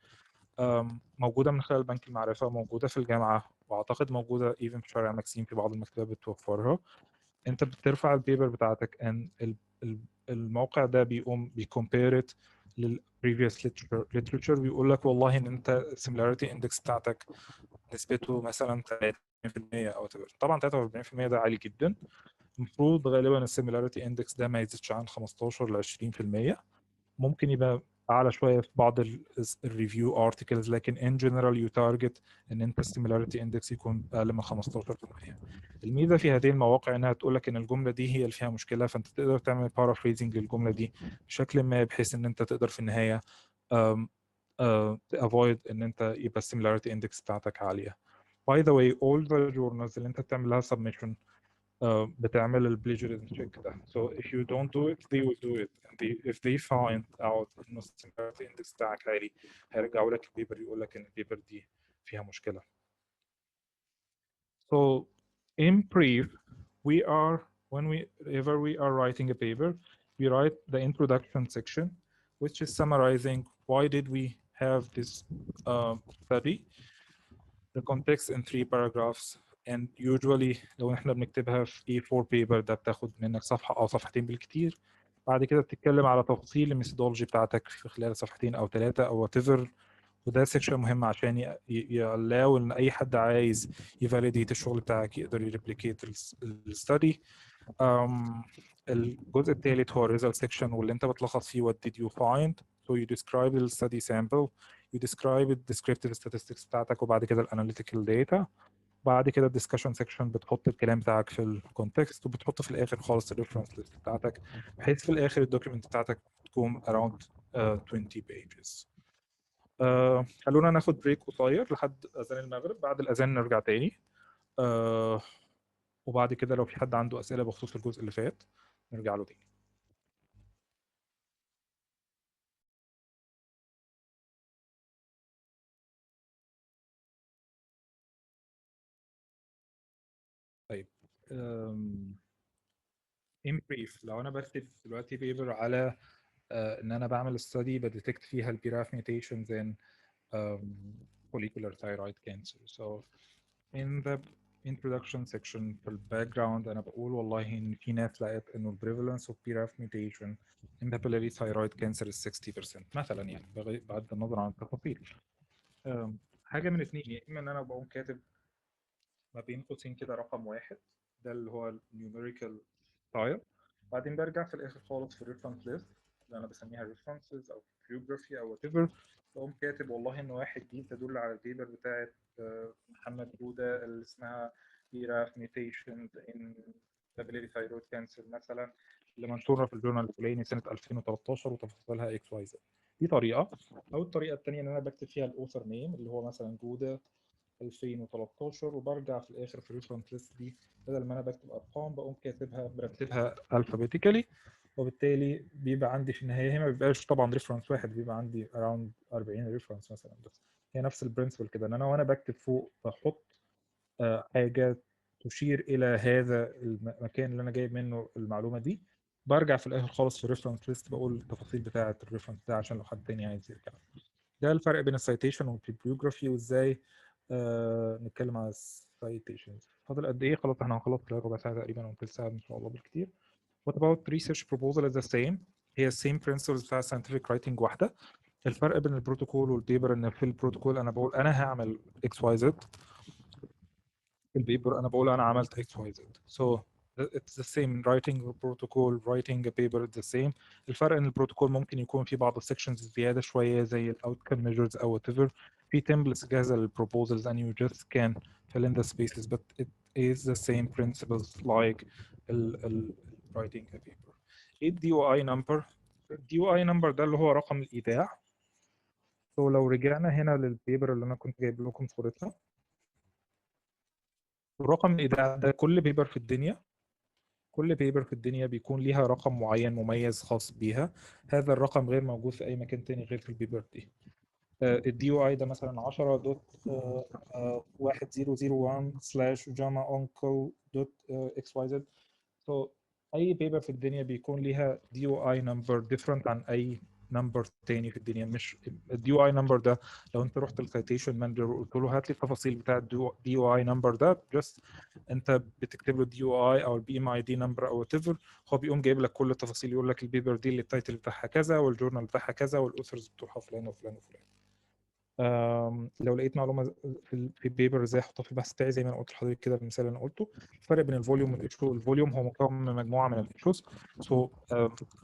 موجوده من خلال بنك المعرفه، موجوده في الجامعه، واعتقد موجوده ايفن في شارع مكسيم في بعض المكتبات بتوفرها. انت بترفع البيبر بتاعتك ان الموقع ده بيقوم بيكومبير للبريفيوس literature بيقول لك والله ان انت similarity index بتاعتك نسبته مثلا 30% او طبعا 43% ده عالي جدا. المفروض غالبا السيميلاريتي اندكس ده ما يزيدش عن 15 ل 20%. ممكن يبقى اعلى شويه في بعض الريفيو ارتكلز، لكن ان جنرال يو تارجت ان انت السيميلاريتي اندكس يكون اقل من 15%. الميزه في هذه المواقع انها تقول لك ان الجمله دي هي اللي فيها مشكله، فانت تقدر تعمل بارافريزنج للجمله دي بشكل ما بحيث ان انت تقدر في النهايه avoid ان انت يبقى السيميلاريتي اندكس بتاعتك عاليه. By the way all the journals اللي انت بتعمل لها submission بتعمل البلاجيريزم تشيك ده. So if you don't do it they will do it. If they find out ان السيميلاريتي اندكس بتاعك عالي هيرجعوا لك البيبر يقول لك ان البيبر دي فيها مشكله. So in brief whenever we are writing a paper we write the introduction section which is summarizing why did we have this study, the context in 3 paragraphs, and usually لو احنا بنكتبها في A4 paper ده بتاخد منك صفحة أو صفحتين بالكتير. بعد كده بتتكلم على تفاصيل الميثودولوجي بتاعتك في خلال صفحتين أو 3 أو whatever وده سيكشن مهم عشان يلاو ان اي حد عايز يفاليديت الشغل بتاعك يقدر يريبليكيت الستدي. الجزء الثالث هو الريزلت سيكشن، واللي انت بتلخص فيه what did you find. So you describe the study sample, you describe the descriptive statistics بتاعتك، وبعد كده الاناليتيكال data. بعد كده الدسكشن سيكشن بتحط الكلام بتاعك في الكونتكست، وبتحط في الاخر خالص الريفرنس ليست بتاعتك، بحيث في الاخر الدوكيمنت بتاعتك تكون around 20 pages. خلونا ناخد بريك قصير لحد اذان المغرب، بعد الاذان نرجع تاني. وبعد كده لو في حد عنده اسئله بخصوص الجزء اللي فات نرجع له تاني. طيب in brief، لو انا بكتب دلوقتي بيبر على ان انا بعمل study بديتكت فيها ال BRAF mutations in follicular thyroid cancer. So in the introduction section في الباكجراوند انا بقول والله ان في ناس لقت انه ال prevalence of BRAF mutation in papillary thyroid cancer is 60% مثلا، يعني بغض النظر عن التفاصيل. حاجه من اثنين، يا اما ان انا بقوم كاتب ما بين قوسين كده رقم واحد، ده اللي هو النيوميريكال تايب، بعدين برجع في الاخر خالص في الريفرنس ليست اللي انا بسميها ريفرنسز او بيوجرافي او وات ايفر، بقوم كاتب والله ان واحد دي تدل على البيبر بتاعت محمد جوده اللي اسمها BRAF mutations in papillary thyroid cancer مثلا، اللي منشوره في الجورنال الفلاني سنه 2013 وتفاصيلها اكس واي زد. دي طريقه. او الطريقه الثانيه ان انا بكتب فيها الاوثر نيم اللي هو مثلا جوده 2013، وبرجع في الاخر في الريفرنس ليست دي بدل ما انا بكتب ارقام بقوم كاتبها برتبها الفابيتيكالي، وبالتالي بيبقى عندي في النهايه هي ما بيبقاش طبعا ريفرنس واحد، بيبقى عندي اراوند 40 ريفرنس مثلا. بس هي نفس البرنسبل كده، ان انا وانا بكتب فوق بحط حاجه تشير الى هذا المكان اللي انا جايب منه المعلومه دي، برجع في الاخر خالص في الريفرنس ليست بقول التفاصيل بتاعه الريفرنس ده عشان لو حد تاني عايز يرجع. ده الفرق بين السايتيشن والبيبليوجرافي، وازاي نتكلم على السايتيشنز. فاضل قد ايه؟ خلاص احنا هنخلص خلال ربع ساعه تقريبا او ثلث ساعه ان شاء الله بالكتير. What about research proposal is the same، هي same principles بتاع scientific writing واحده. الفرق بين البروتوكول والبيبر ان في البروتوكول انا بقول انا هعمل XYZ، في البيبر انا بقول انا عملت XYZ. So it's the same writing a protocol writing a paper it's the same. الفرق ان البروتوكول ممكن يكون في بعض السكشنز زياده شويه زي ال outcome measures او whatever، في templates جاهزه للproposals and you just can fill in the spaces but it is the same principles like writing a paper. ايه ال DOI number؟ ال DOI number ده اللي هو رقم الايداع. So لو رجعنا هنا للبيبر اللي انا كنت جايب لكم صورتها، الرقم الايداع ده كل بيبر في الدنيا، كل بيبر في الدنيا بيكون ليها رقم معين مميز خاص بيها. هذا الرقم غير موجود في اي مكان تاني غير في البيبر دي. الدي او اي ده مثلا 10.1001/JAMA-ONCO.xyz. so اي بيبر في الدنيا بيكون ليها دي او اي نمبر ديفرنت عن اي نمبر تاني في الدنيا. مش الدي او اي نمبر ده لو انت رحت السيتيشن مانجر وقلت له هات لي التفاصيل بتاع الدي او اي نمبر ده، جست انت بتكتب له الدي او اي او البي ام اي دي نمبر او وات ايفر، هو بيقوم جايب لك كل التفاصيل، يقول لك البيبر دي اللي التايتل بتاعها كذا والجورنال بتاعها كذا والاوثرز بتوعها فلان وفلان وفلان. لو لقيت معلومه في بيبر ازاي احطها في البحث بتاعي زي ما انا قلت لحضرتك كده بالمثال اللي انا قلته. الفرق بين الفوليوم والايشو، الفوليوم هو مكون من مجموعه من الايشوز.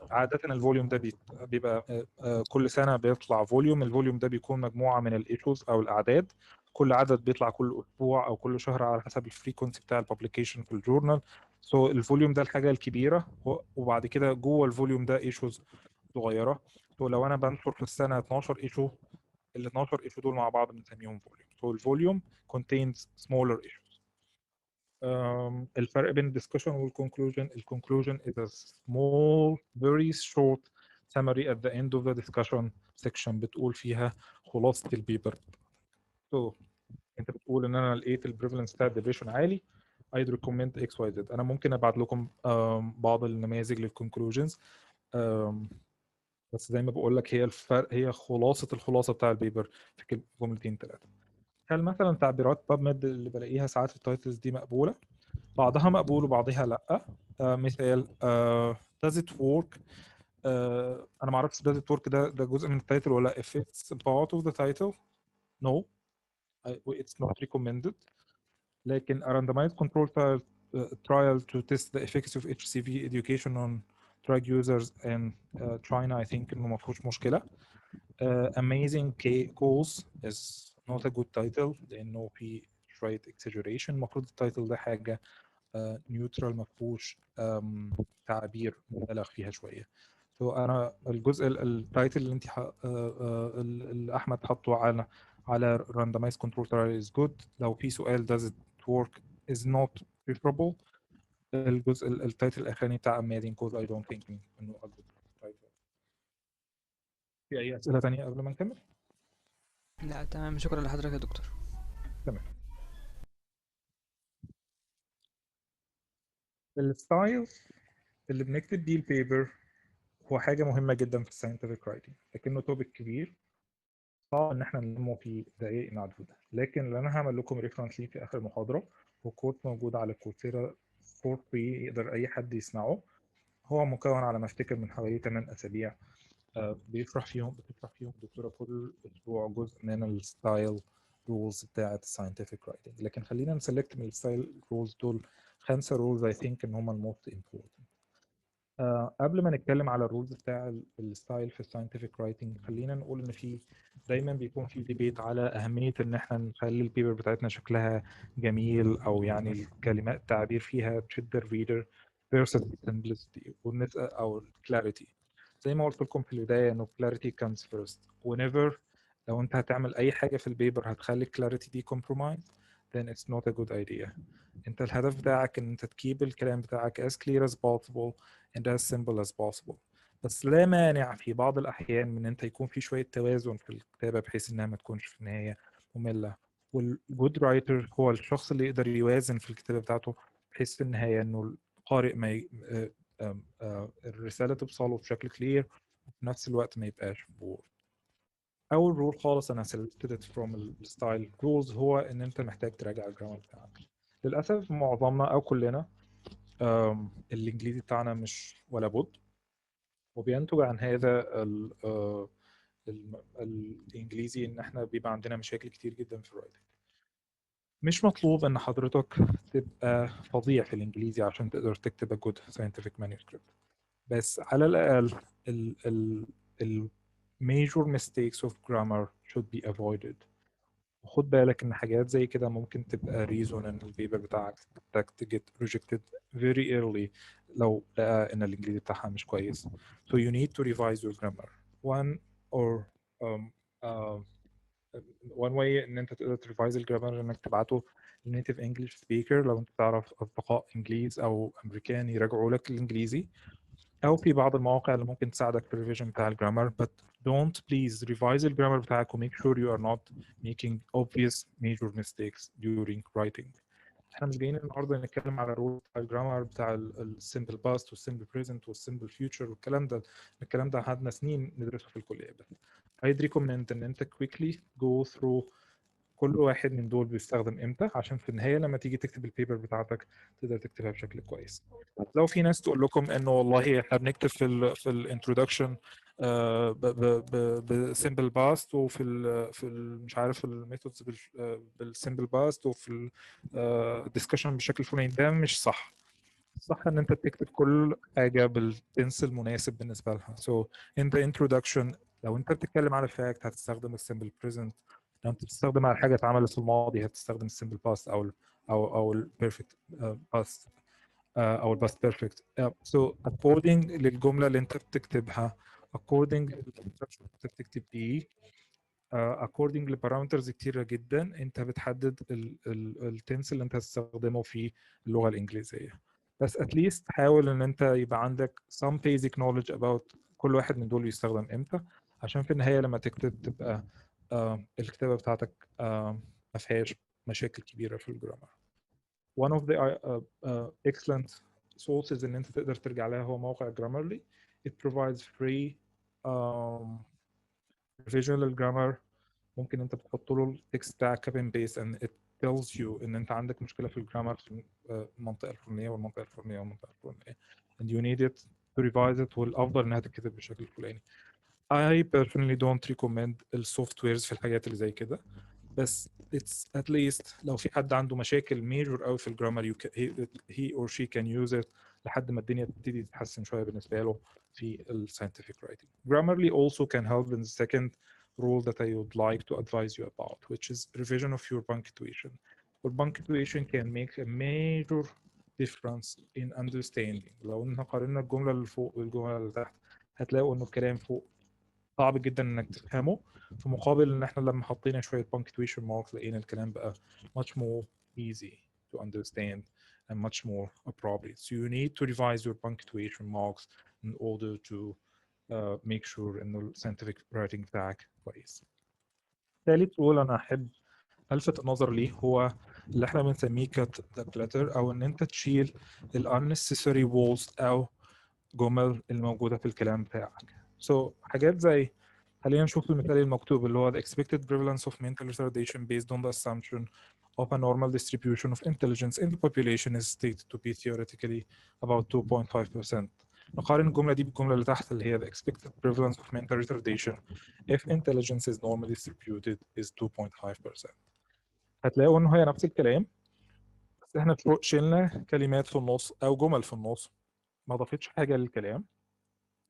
عاده الفوليوم ده بيبقى كل سنه بيطلع فوليوم، الفوليوم ده بيكون مجموعه من الايشوز او الاعداد، كل عدد بيطلع كل اسبوع او كل شهر على حسب الفريكونسي بتاع الببليكيشن في الجورنال. الفوليوم ده الحاجه الكبيره، وبعد كده جوه الفوليوم ده ايشوز صغيره. لو انا بنشر في السنه 12 ايشو، ال 12 ايشو دول مع بعض بنسميهم فوليوم. الفوليوم contains smaller issues. الفرق بين الدسكشن والكونكلوجن، الكونكلوجن is a small very short summary at the end of the discussion section بتقول فيها خلاصة البيبر. انت بتقول ان انا لقيت البريفالنس بتاع الديفيشن عالي، I'd recommend XYZ. انا ممكن ابعت لكم بعض النماذج للكونكلوجنز، بس زي ما بقول لك هي الفرق هي الخلاصه بتاع البيبر في جملتين ثلاثه. هل مثلا تعبيرات PubMed اللي بلاقيها ساعات في التايتلز دي مقبوله؟ بعضها مقبول وبعضها لا. مثال does it work، انا ما اعرفش does it work ده جزء من التايتل ولا if it's part of the title. no, it's not recommended. لكن a randomized control trial to test the efficacy of HCV education on drug users in China I think إنه ما فيهوش مشكلة. Amazing cause is not a good title لأنه في شوية exaggeration. المفروض التايتل ده حاجة نيوترال ما فيهوش تعابير مبالغ فيها شوية. انا الجزء التايتل اللي انت اللي احمد حطه على randomized control trial is good. لو في سؤال does it work is not preferable. الجزء التايتل الاخراني بتاع amazing cause I don't think انه a good title. في اي اسئله ثانيه قبل ما نكمل؟ لا تمام، شكرا لحضرتك يا دكتور. تمام. الستايل اللي بنكتب بيه البيبر هو حاجه مهمه جدا في الساينتفك رايتنج، لكنه توبيك كبير صعب ان احنا نلمه في دقائق معدوده. لكن اللي انا هعمل لكم ريفرنس ليه في اخر المحاضره هو كورس موجود على كورسيرا فور فري يقدر اي حد يسمعه. هو مكون على ما افتكر من حوالي 8 اسابيع بتشرح فيهم الدكتوره كل اسبوع جزء من الستايل رولز بتاعه الساينتفك رايتنج. لكن خلينا نسلكت من الستايل رولز دول 5 رولز اي ثينك ان هم الموست امبورتنت. قبل ما نتكلم على الرولز بتاع الستايل في الساينتفك رايتنج خلينا نقول ان في دايما بيكون في ديبيت على اهميه ان احنا نخلي البيبر بتاعتنا شكلها جميل او يعني الكلمات التعبير فيها تشد الريدر versus simplicity او clarity. زي ما قلت لكم في البدايه انه clarity comes first. whenever لو انت هتعمل اي حاجه في البيبر هتخلي clarity دي compromise then it's not a good idea. انت الهدف بتاعك ان انت تكيب الكلام بتاعك as clear as possible and as simple as possible. بس لا مانع في بعض الأحيان من أنت يكون في شوية توازن في الكتابة بحيث إنها ما تكونش في النهاية مملة. والجود رايتر هو الشخص اللي يقدر يوازن في الكتابة بتاعته بحيث في النهاية إنه القارئ ما الرسالة توصله بشكل كلير وفي نفس الوقت ما يبقاش بور. أول رول خالص أنا selected it from الستايل رولز هو إن أنت محتاج تراجع الجرامر بتاعك. للأسف معظمنا أو كلنا الإنجليزي بتاعنا مش ولا بد، وبينتج عن هذا الإنجليزي إن إحنا بيبقى عندنا مشاكل كتير جدا في الرايتنج. مش مطلوب إن حضرتك تبقى فظيع في الإنجليزي عشان تقدر تكتب a good scientific manuscript، بس على الأقل ال major mistakes of grammar should be avoided. وخد بالك ان حاجات زي كده ممكن تبقى reason ان البيبر بتاعك get rejected very early لو لقى ان الانجليزي بتاعها مش كويس. So you need to revise your grammar. One way ان انت تقدر تريفايز الجرامر انك تبعته للنيتيف انجلش سبيكر لو انت تعرف اصدقاء انجليز او امريكان يراجعوا لك الانجليزي، او في بعض المواقع اللي ممكن تساعدك في الريفيجن بتاع الجرامر. but don't please revise الجرامر بتاعك و make sure you are not making obvious major mistakes during writing. احنا مش جايين النهارده نتكلم على الرول بتاع الجرامر بتاع السمبل باست والسمبل بريزنت والسمبل فيوتشر والكلام ده. الكلام ده قعدنا سنين ندرسه في الكليه. بس I'd recommend ان انت quickly go through كل واحد من دول بيستخدم امتى عشان في النهايه لما تيجي تكتب البيبر بتاعتك تقدر تكتبها بشكل كويس. لو في ناس تقول لكم انه والله احنا بنكتب في الانترودكشن بسمبل باست وفي مش عارف الميثودز بالسمبل باست وفي الدسكشن بالشكل الفلاني، ده مش صح. صح ان انت تكتب كل حاجه بالتنس المناسب بالنسبه لها. So in the introduction لو انت بتتكلم على فاكت هتستخدم السمبل بريزنت، لو انت بتستخدم على حاجه اتعملت في الماضي هتستخدم السمبل باست او البيرفكت باست او الباست بيرفكت. So according للجمله اللي انت بتكتبها according للinstruction اللي انت بتكتب بيه according لبارامترز كتيره جدا انت بتحدد التنس اللي انت هتستخدمه في اللغه الانجليزيه. بس at least حاول ان انت يبقى عندك some basic knowledge about كل واحد من دول يستخدم امتى عشان في النهايه لما تكتب تبقى الكتابه بتاعتك ما فيهاش مشاكل كبيره في الجرامر. One of the excellent sources ان انت تقدر ترجع لها هو موقع Grammarly. It provides free revision للجرامر. ممكن انت بتحط له التكست بتاعك copy and paste and it tells you ان انت عندك مشكله في الجرامر في المنطقه الفلانيه والمنطقه الفلانيه والمنطقه الفلانيه and you need it to revise it والافضل انها تتكتب بالشكل الفلاني. I personally don't recommend السوفت ويرز في الحاجات اللي زي كده. بس it's at least لو في حد عنده مشاكل major قوي في الجرامر he or she can use it لحد ما الدنيا تبتدي تتحسن شويه بالنسبه له في ال scientific writing. Grammarly also can help in the second rule that I would like to advise you about, which is revision of your punctuation. Your punctuation can make a major difference in understanding. لو إن قارنا الجملة اللي فوق والجملة اللي تحت هتلاقوا إنه الكلام فوق صعب جدا إنك تفهمه، في مقابل إن إحنا لما حطينا شوية punctuation marks لقينا الكلام بقى much more easy to understand and much more appropriate. So you need to revise your punctuation marks in order to make sure إنه ال scientific writing بتاعك كويس. ثالث رول أنا أحب ألفت النظر ليه هو اللي احنا بنسميه cut the clutter، أو إن أنت تشيل ال unnecessary words أو جمل الموجودة في الكلام بتاعك. So حاجات زي، خلينا نشوف المثال المكتوب اللي هو the expected prevalence of mental retardation based on the assumption of a normal distribution of intelligence in the population is stated to be theoretically about 2.5%. نقارن الجملة دي بالجملة اللي تحت اللي هي the expected prevalence of mental retardation if intelligence is normally distributed is 2.5%. هتلاقوا إنه هي نفس الكلام، بس إحنا شلنا كلمات في النص أو جمل في النص، ما ضافتش حاجة للكلام.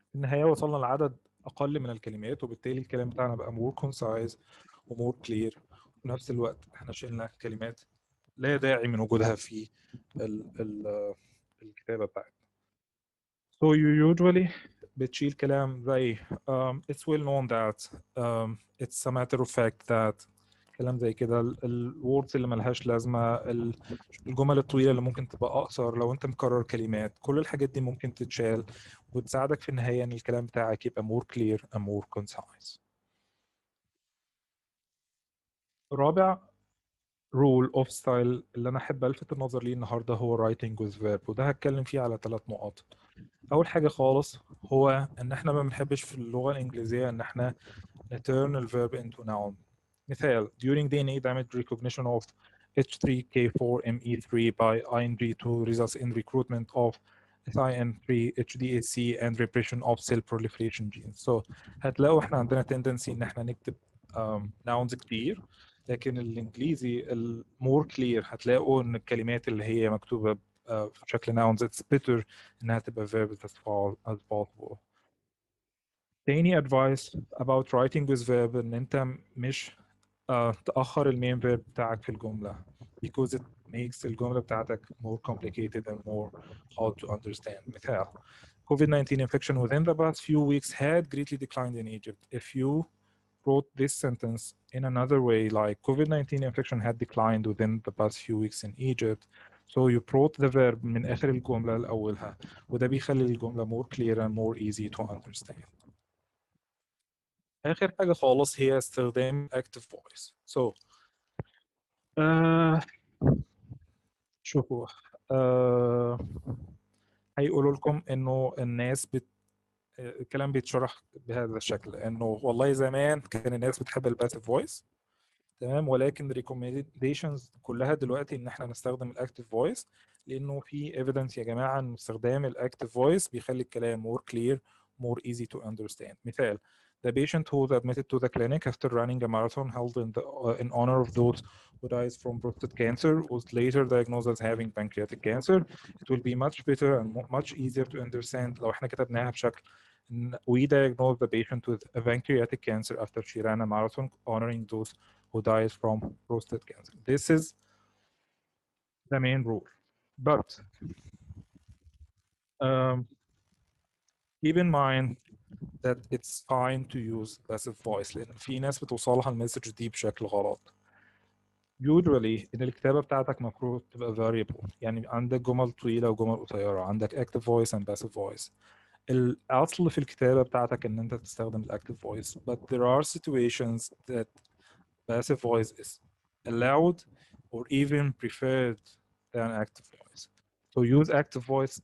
في النهاية وصلنا لعدد أقل من الكلمات، وبالتالي الكلام بتاعنا بقى more concise و more clear. وفي نفس الوقت إحنا شلنا كلمات لا داعي من وجودها في الكتابة بتاعتنا. So you usually بتشيل كلام زي it's well known that it's a matter of fact that، كلام زي كده، الوردز اللي ملهاش لازمة، الجمل الطويلة اللي ممكن تبقى أقصر لو أنت مكرر كلمات، كل الحاجات دي ممكن تتشال وتساعدك في النهاية إن الكلام بتاعك يبقى more clear and more concise. رابع rule of style اللي أنا أحب ألفت النظر ليه النهاردة هو writing with verb، وده هتكلم فيه على 3 نقط. أول حاجة خالص هو إن إحنا ما بنحبش في اللغة الإنجليزية إن إحنا turn the verb into noun. مثال during DNA damage recognition of H3K4ME3 by ING2 results in recruitment of SIN3 HDAC and repression of cell proliferation genes. So هتلاقوا احنا عندنا tendency ان احنا نكتب nouns كتير، لكن الانجليزي more clear هتلاقوا ان الكلمات اللي هي مكتوبة بشكل nouns it's better انها تبقى verbs as far as possible. تاني advice about writing with verb ان انت مش تأخر المين verb بتاعك في الجملة because it makes الجملة بتاعتك more complicated and more hard to understand. مثال COVID-19 infection within the past few weeks had greatly declined in Egypt. If you wrote this sentence in another way like COVID-19 infection had declined within the past few weeks in Egypt, so you brought the verb من آخر الجملة لأولها، وده بيخلي الجملة more clear and more easy to understand. آخر حاجة خالص هي استخدام active voice. So شوفوا هيقولوا لكم إنه الناس الكلام بيتشرح بهذا الشكل، إنه والله زمان كان الناس بتحب الباسيف فويس، تمام، ولكن recommendations كلها دلوقتي إن إحنا نستخدم الactive voice، لأنه في evidence يا جماعة إن استخدام الactive voice بيخلي الكلام more clear, more easy to understand. مثال the patient who was admitted to the clinic after running a marathon held in honor of those who died from prostate cancer was later diagnosed as having pancreatic cancer. It will be much better and much easier to understand لو احنا كتبناها بشكل we diagnosed the patient with a pancreatic cancer after she ran a marathon honoring those who died from prostate cancer. This is the main rule. But keep in mind that it's fine to use passive voice لأن في ناس بتوصلها المسج دي بشكل غلط. Usually إن الكتابة بتاعتك المفروض تبقى variable، يعني عندك جمل طويلة وجمل قصيرة، عندك active voice and passive voice. الأصل في الكتابة بتاعتك إن أنت تستخدم active voice, but there are situations that passive voice is allowed or even preferred than active voice. So use active voice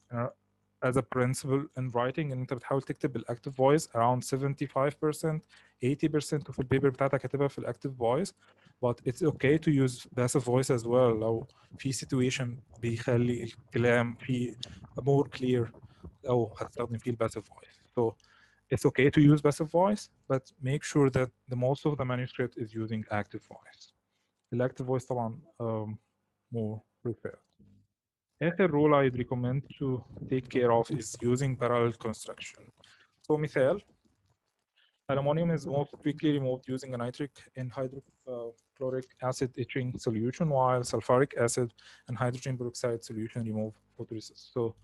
as a principle in writing، ان انت بتحاول تكتب بالاكتف voice around 75% 80% في البيبر بتاعتك هتبقى في الاكتف voice، but it's okay to use passive voice as well لو في situation بيخلي الكلام فيه more clear او هتستخدم فيه passive voice. So it's okay to use passive voice, but make sure that the most of the manuscript is using active voice. الactive voice طبعا more preferred. آخر rule I'd recommend to take care of is using parallel construction. So مثال, aluminum is most quickly removed using a nitric and hydrochloric acid etching solution, while sulfuric acid and hydrogen peroxide solution remove photoresist. So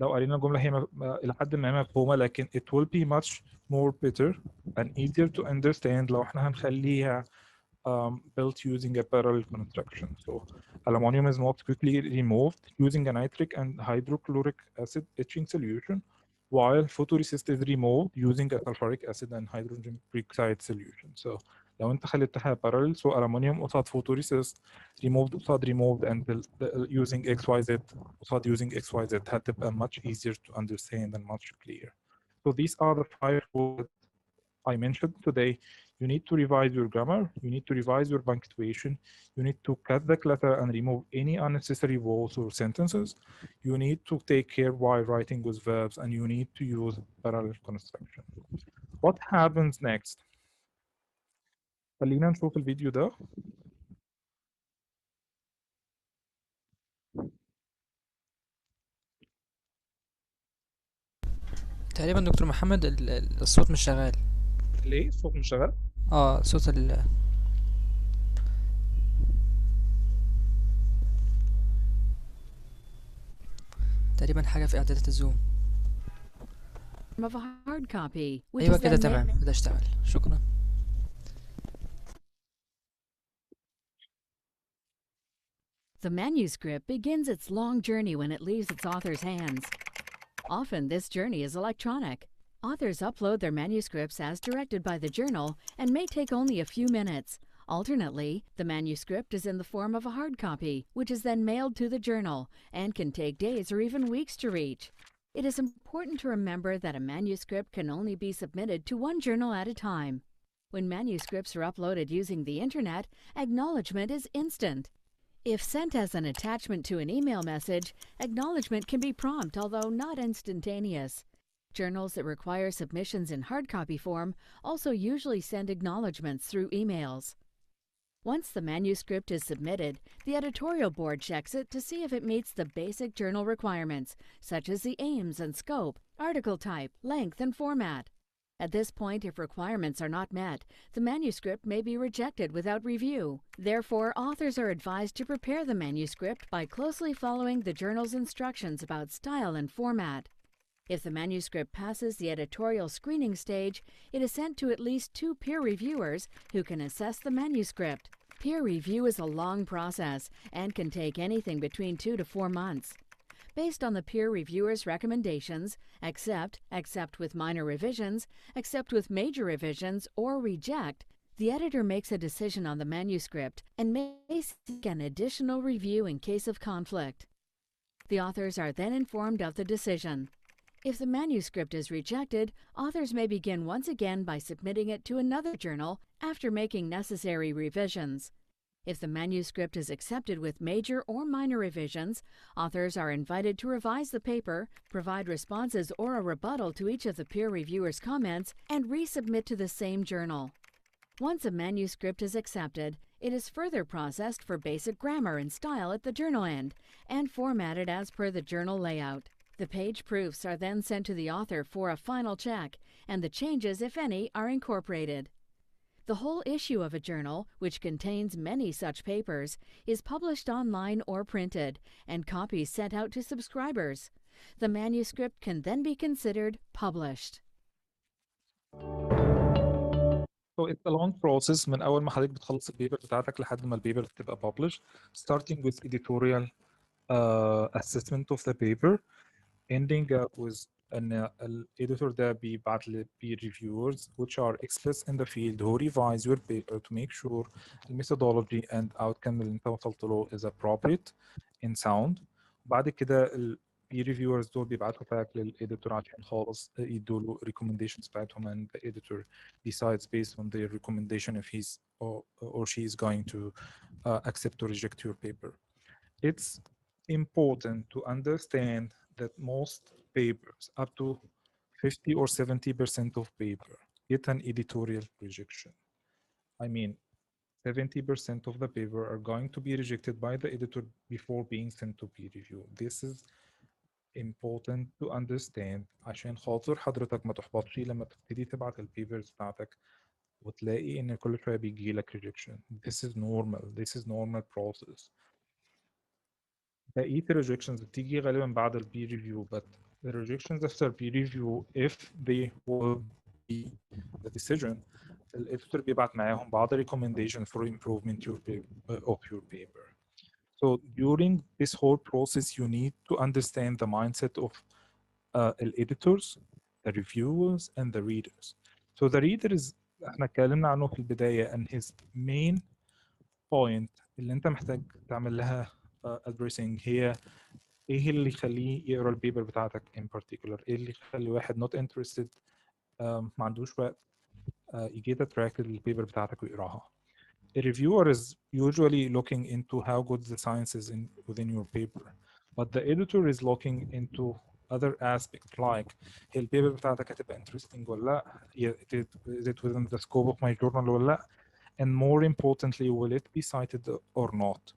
لو قرينا الجملة هي إلى حد ما مفهومة، لكن it will be much more better and easier to understand لو احنا هنخليها built using a parallel construction. So aluminum is most quickly removed using a nitric and hydrochloric acid etching solution, while photoresist is removed using a sulfuric acid and hydrogen peroxide solution. So لو انت خليتها parallel, so aluminum قصاد photoresist removed قصاد removed, and using XYZ قصاد using XYZ هتبقى much easier to understand and much clearer. So these are the 5 rules I mentioned today. You need to revise your grammar, you need to revise your punctuation, you need to cut the clutter and remove any unnecessary vowels or sentences, you need to take care while writing with verbs, and you need to use parallel construction. What happens next? خلينا نشوف الفيديو ده. تقريبا دكتور محمد الصوت مش شغال. ليه الصوت مش شغال؟ صوت تقريبا حاجة في إعدادات الزوم. of a hard copy, which أيوة is كده then تمام، بدأ اشتغل. شكرا. The manuscript begins its long journey when it leaves its author's hands. Often this journey is electronic. Authors upload their manuscripts as directed by the journal and may take only a few minutes. Alternately, the manuscript is in the form of a hard copy, which is then mailed to the journal and can take days or even weeks to reach. It is important to remember that a manuscript can only be submitted to one journal at a time. When manuscripts are uploaded using the internet, acknowledgement is instant. If sent as an attachment to an email message, acknowledgement can be prompt, although not instantaneous. Journals that require submissions in hard copy form also usually send acknowledgements through emails. Once the manuscript is submitted, the editorial board checks it to see if it meets the basic journal requirements, such as the aims and scope, article type, length, and format. At this point, if requirements are not met, the manuscript may be rejected without review. Therefore, authors are advised to prepare the manuscript by closely following the journal's instructions about style and format. If the manuscript passes the editorial screening stage, it is sent to at least 2 peer reviewers who can assess the manuscript. Peer review is a long process and can take anything between 2 to 4 months. Based on the peer reviewer's recommendations, accept with minor revisions, accept with major revisions, or reject, the editor makes a decision on the manuscript and may seek an additional review in case of conflict. The authors are then informed of the decision. If the manuscript is rejected, authors may begin once again by submitting it to another journal after making necessary revisions. If the manuscript is accepted with major or minor revisions, authors are invited to revise the paper, provide responses or a rebuttal to each of the peer reviewers' comments, and resubmit to the same journal. Once a manuscript is accepted, it is further processed for basic grammar and style at the journal end and formatted as per the journal layout. The page proofs are then sent to the author for a final check, and the changes, if any, are incorporated. The whole issue of a journal, which contains many such papers, is published online or printed, and copies sent out to subscribers. The manuscript can then be considered published. So it's a long process من أول ما حضرتك بتخلص البيبر بتاعتك لحد ما البيبر تبقى published, starting with editorial assessment of the paper, ending up with an editor ده بيبعت ل peer reviewers which are experts in the field who revise your paper to make sure the methodology and outcome اللي انت وصلت له is appropriate and sound. بعد كده ال peer reviewers دول بيبعتوا back للإديتور عشان خالص يدوا له recommendations بتاعتهم, and the editor decides based on their recommendation if he's or she is going to accept or reject your paper. It's important to understand that most papers, up to 50 or 70% of paper, get an editorial rejection. I mean, 70% of the paper are going to be rejected by the editor before being sent to peer review. This is important to understand عشان خاطر حضرتك ما تحبطش لما تبتدي تبعت البيبرز بتاعتك وتلاقي ان كل شويه بيجي لك rejection. This is normal. This is normal process. بقية الريجكشنز بتيجي غالبا بعد البير ريفيو but the rejections after peer review if they will be the decision الإديتور بيبعت معاهم بعض recommendation for improvement of your paper. So during this whole process you need to understand the mindset of the editors, the reviewers and the readers. So the reader is احنا اتكلمنا عنه في البداية and his main point اللي انت محتاج تعمل لها addressing هي ايه اللي يخليه يقرا البيبر بتاعتك in particular، ايه اللي يخلي واحد not interested ما عندوش وقت يجي attracted للبيبر بتاعتك ويقراها. A reviewer is usually looking into how good the science is within your paper, but the editor is looking into other aspects like هي البيبر بتاعتك هتبقى interesting ولا لا، is it within the scope of my journal ولا لا، and more importantly will it be cited or not.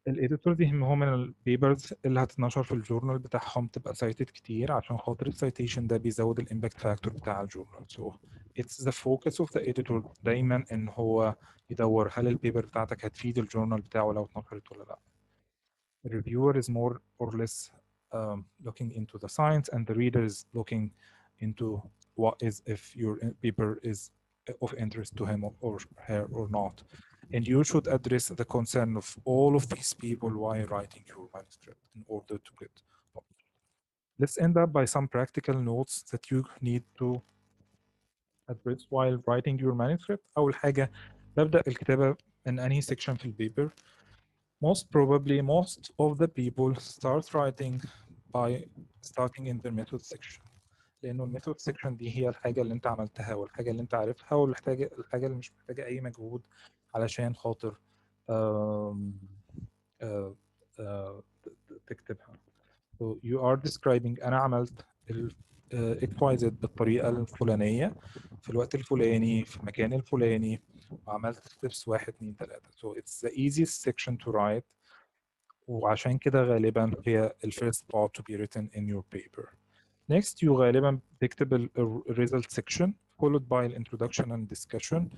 الاديتورز يهمهم من البيبرز اللي هتتنشر في الجورنال بتاعهم تبقى سايتد كتير عشان خاطر السايتيشن ده بيزود الامباكت فاكتور بتاع الجورنال. So it's the focus of the editor دايما ان هو يدور هل البيبر بتاعتك هتفيد الجورنال بتاعه لو اتنشرت ولا لا. The reviewer is more or less looking into the science and the reader is looking into what is if your paper is of interest to him or her or not. And you should address the concern of all of these people while writing your manuscript in order to get published. Let's end up by some practical notes that you need to address while writing your manuscript. أول حاجة ببدأ الكتابة in any section في البيبر. Most probably most of the people start writing by starting in the method section. لأنه الميثود سيكشن دي هي الحاجة اللي أنت عملتها والحاجة اللي أنت عارفها والحاجة اللي مش محتاجة أي مجهود علشان خاطر تكتبها. So you are describing أنا عملت XYZ بالطريقة الفلانية في الوقت الفلاني في المكان الفلاني وعملت steps 1 2 3. So it's the easiest section to write وعشان كده غالبا هي the first part to be written in your paper. Next you غالبا بتكتب ال result section followed by the introduction and discussion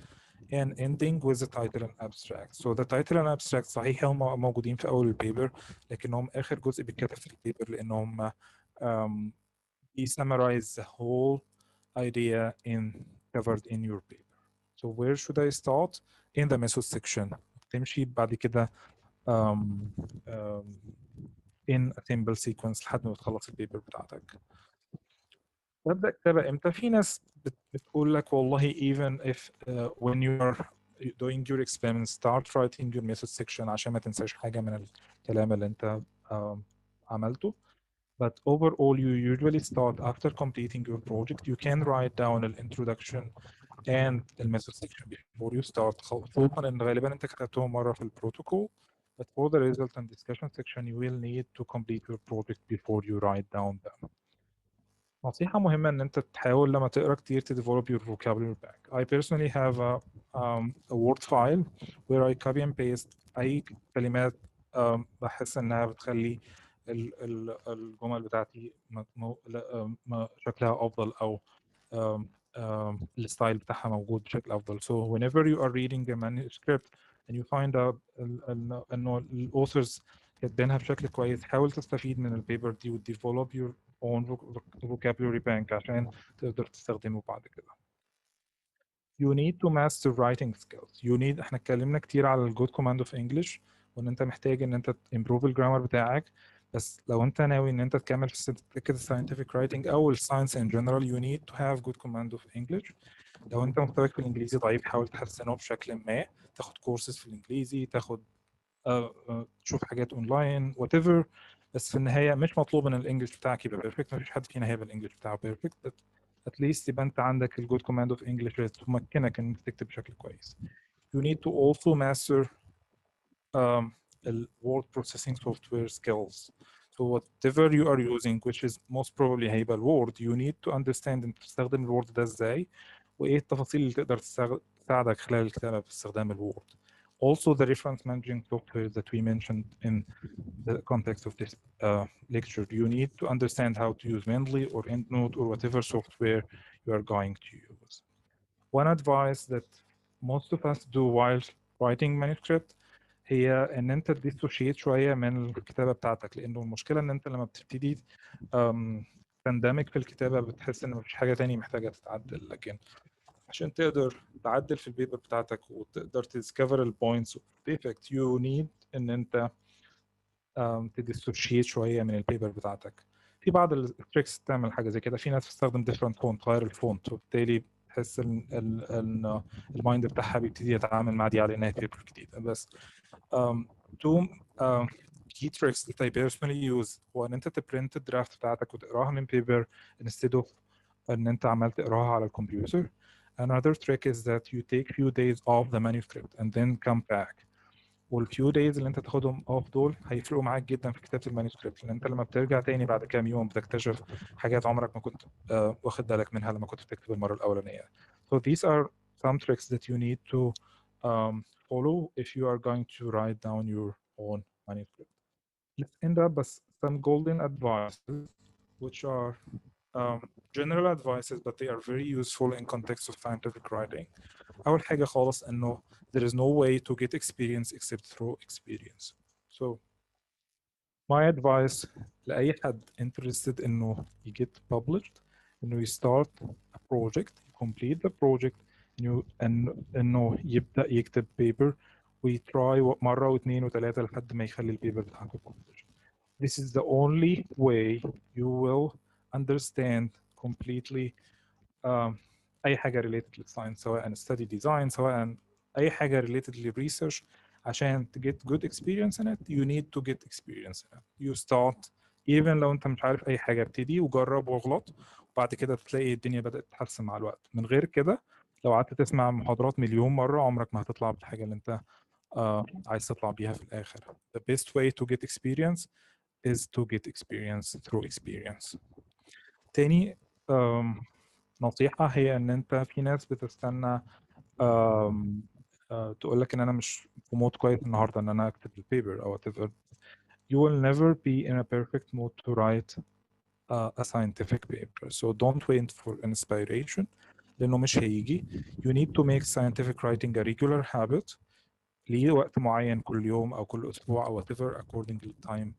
and ending with the title and abstract. So the title and abstract صحيح هم موجودين في أول البيبر لكنهم آخر جزء بيتكتب في البيبر لأنهم summarize the whole idea covered in your paper. So where should I start? In the method section. تمشي بعد كده in a simple sequence لحد ما تخلص البيبر بتاعتك. تبدأ كتابة امتى؟ في ناس بتقول لك والله even if when you are doing your experiments start writing your method section عشان ما تنساش حاجة من الكلام اللي انت عملته. But overall you usually start after completing your project. You can write down the introduction and the method section before you start. خصوصا ان غالبا انت كتبتهم مرة في البروتوكول. But for the result and discussion section you will need to complete your project before you write down them. نصيحة مهمة إن أنت تحاول لما تقرأ كتير to develop your vocabulary bank. I personally have a Word file where I copy and paste أي كلمات بحس إنها بتخلي الجمل بتاعتي شكلها أفضل أو الستايل بتاعها موجود بشكل أفضل. So whenever you are reading a manuscript and you find out إنه الauthors كاتبينها بشكل كويس حاول تستفيد من البيبر دي و develop your own vocabulary bank عشان تقدر تستخدمه بعد كده. You need to master writing skills. You need احنا اتكلمنا كتير على good command of English وان انت محتاج ان انت improve الجرامر بتاعك بس لو انت ناوي ان انت تكمل في كده scientific writing او science in general you need to have good command of English. لو انت مستواك في الانجليزي ضعيف حاول تحسنه بشكل ما تاخد كورسز في الانجليزي تاخد تشوف حاجات اونلاين whatever بس في النهايه مش مطلوب ان الانجليش بتاعك يبقى بيرفكت مفيش حد فينا هيبقى الانجليش بتاعه بيرفكت at least يبقى انت عندك الجود كوماند اوف انجلش تمكنك انك تكتب بشكل كويس. You need to also master word processing software skills. So whatever you are using which is most probably هيبقى الوورد you need to understand انت بتستخدم الوورد ده ازاي وايه التفاصيل اللي تقدر تساعدك خلال الكتابة باستخدام الوورد. Also the reference managing software that we mentioned in the context of this lecture, you need to understand how to use Mendeley or EndNote or whatever software you are going to use. One advice that most of us do while writing manuscript هي ان انت تديسوشيت شويه من الكتابه بتاعتك، لانه المشكله ان انت لما بتبتدي تندمج في الكتابه بتحس ان مفيش حاجه تاني محتاجه تتعدل، لكن عشان تقدر تعدل في البيبر بتاعتك وتقدر تديسكفر البوينتس ديفكت يو نيد ان انت تديسوشيت شويه من البيبر بتاعتك. في بعض التريكس تعمل حاجه زي كده، في ناس بتستخدم ديفرنت فونت، تغير الفونت، وبالتالي تحس ان المايند بتاعها بيبتدي يتعامل مع دي على انها بيبر جديده. بس two key tricks that I personally use هو ان انت تبرنت الدرافت بتاعتك وتقراها من بيبر instead of ان انت عمال تقراها على الكمبيوتر. Another trick is that you take few days off the manuscript and then come back. والفيو دايز اللي انت تاخدهم اوف دول هيفرقوا معاك جدا في كتابه المانuscript، لان انت لما بترجع تاني بعد كام يوم بتكتشف حاجات عمرك ما كنت واخد بالك منها لما كنت بتكتب المره الاولانيه. So these are some tricks that you need to follow if you are going to write down your own manuscript. Let's end up with some golden advices, which are general advices, but they are very useful in context of scientific writing. أول حاجة خالص إنه there is no way to get experience except through experience. So my advice لأي حد interested إنه get published إنه start a project, complete the project, إنه يبدأ يكتب paper ويتراي مرة واثنين وثلاثة لحد ما يخلي البيبر بتاعته published. This is the only way you will understand completely اي حاجه related للساينس، سواء study design، سواء اي حاجه related للريسيرش. عشان to get good experience in it you need to get experience in it. You start even لو انت مش عارف اي حاجه، ابتدي وجرب واغلط، وبعد كده تلاقي الدنيا بدات تتحسن مع الوقت. من غير كده لو قعدت تسمع محاضرات مليون مره عمرك ما هتطلع بالحاجه اللي انت عايز تطلع بيها في الاخر. The best way to get experience is to get experience through experience. تاني نصيحة هي إن أنت في ناس بتستنى تقول لك إن أنا مش في مود كويس النهاردة إن أنا أكتب البيبر أو whatever. You will never be in a perfect mood to write a scientific paper. So don't wait for inspiration لأنه مش هيجي. You need to make scientific writing a regular habit. ليه وقت معين كل يوم أو كل أسبوع أو whatever according to the time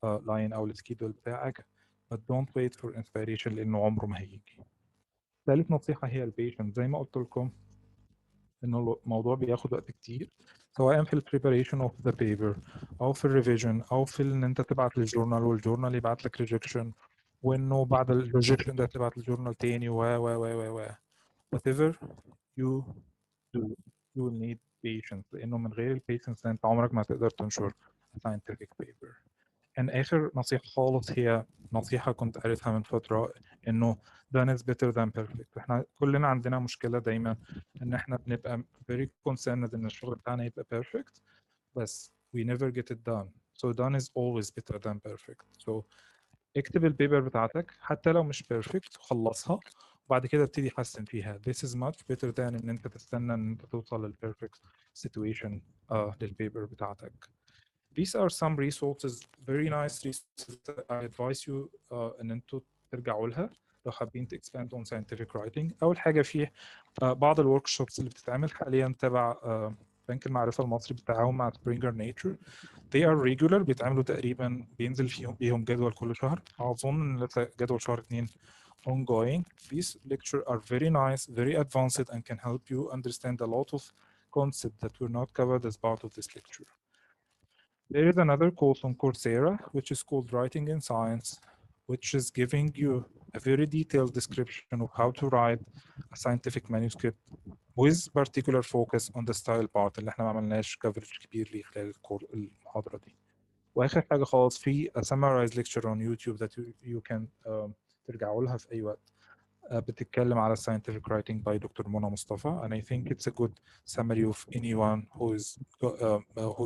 line أو السكيدول بتاعك. But don't wait for inspiration لأنه عمره ما هيجي. ثالث نصيحة هي البيشنت. زي ما قلت لكم إنه الموضوع بياخد وقت كتير، سواء في البريباريشن اوف ذا بيبر أو في الريفيجن أو في إن أنت تبعت للجورنال والجورنال يبعت لك ريجكشن، وإنه بعد الريجكشن ده تبعت للجورنال تاني و whatever you do you will need patience، لأنه من غير البيشنس أنت عمرك ما تقدر تنشر scientific paper. آخر نصيحة خالص هي نصيحة كنت قريتها من فترة، إنه done is better than perfect. إحنا كلنا عندنا مشكلة دايما إن إحنا بنبقى very concerned إن الشغل بتاعنا يبقى perfect، بس we never get it done. So done is always better than perfect. So اكتب البيبر بتاعتك حتى لو مش perfect، خلصها وبعد كده ابتدي حسن فيها. This is much better than إن أنت تستنى إن أنت توصل لل perfect situation للبيبر بتاعتك. These are some resources, very nice resources that I advise you ان انتوا ترجعوا لها لو حابين expand on scientific writing. اول حاجه فيه بعض الوركشوبس اللي بتتعمل حاليا تبع بنك المعرفه المصري بالتعاون مع Springer Nature. They are regular، بيتعملوا تقريبا بينزل بيهم جدول كل شهر. اظن ان جدول شهر 2 ongoing. These lectures are very nice, very advanced and can help you understand a lot of concepts that were not covered as part of this lecture. There is another course on Coursera, which is called Writing in Science, which is giving you a very detailed description of how to write a scientific manuscript with particular focus on the style part اللي احنا ما عملناش coverage كبير ليه خلال المحاضرة دي. وآخر حاجة خالص في a summarized lecture on YouTube that you can ترجعوا لها في أي وقت. بتتكلم على scientific writing by دكتور منى مصطفى, and I think it's a good summary of anyone who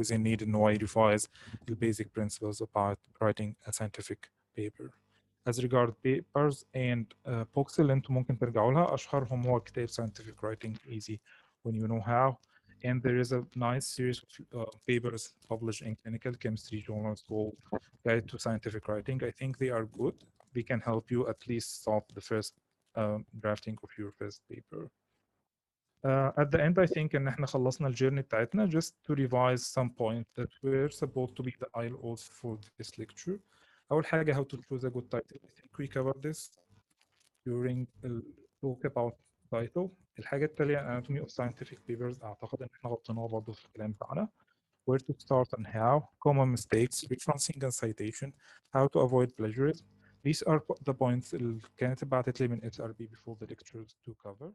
is in need إنه revise the basic principles about writing a scientific paper. As regard papers and books اللي انتم ممكن ترجعوا لها, أشهرهم هو كتاب Scientific Writing Easy when you know how. And there is a nice series of papers published in clinical chemistry journals called Guide to Scientific Writing. I think they are good. They can help you at least start the first drafting of your first paper. At the end, I think إن إحنا خلصنا الجيرني بتاعتنا. Just to revise some points that were supposed to be the ILOs for this lecture. أول حاجة, how to choose a good title. I think we covered this during the talk about title. الحاجة التالية, anatomy of scientific papers. أعتقد إن إحنا غطيناها برضه في الكلام بتاعنا. Where to start and how, common mistakes, referencing and citation, how to avoid plagiarism. These are the points اللي كانت اتبعتت لي من SRB before the lectures to cover.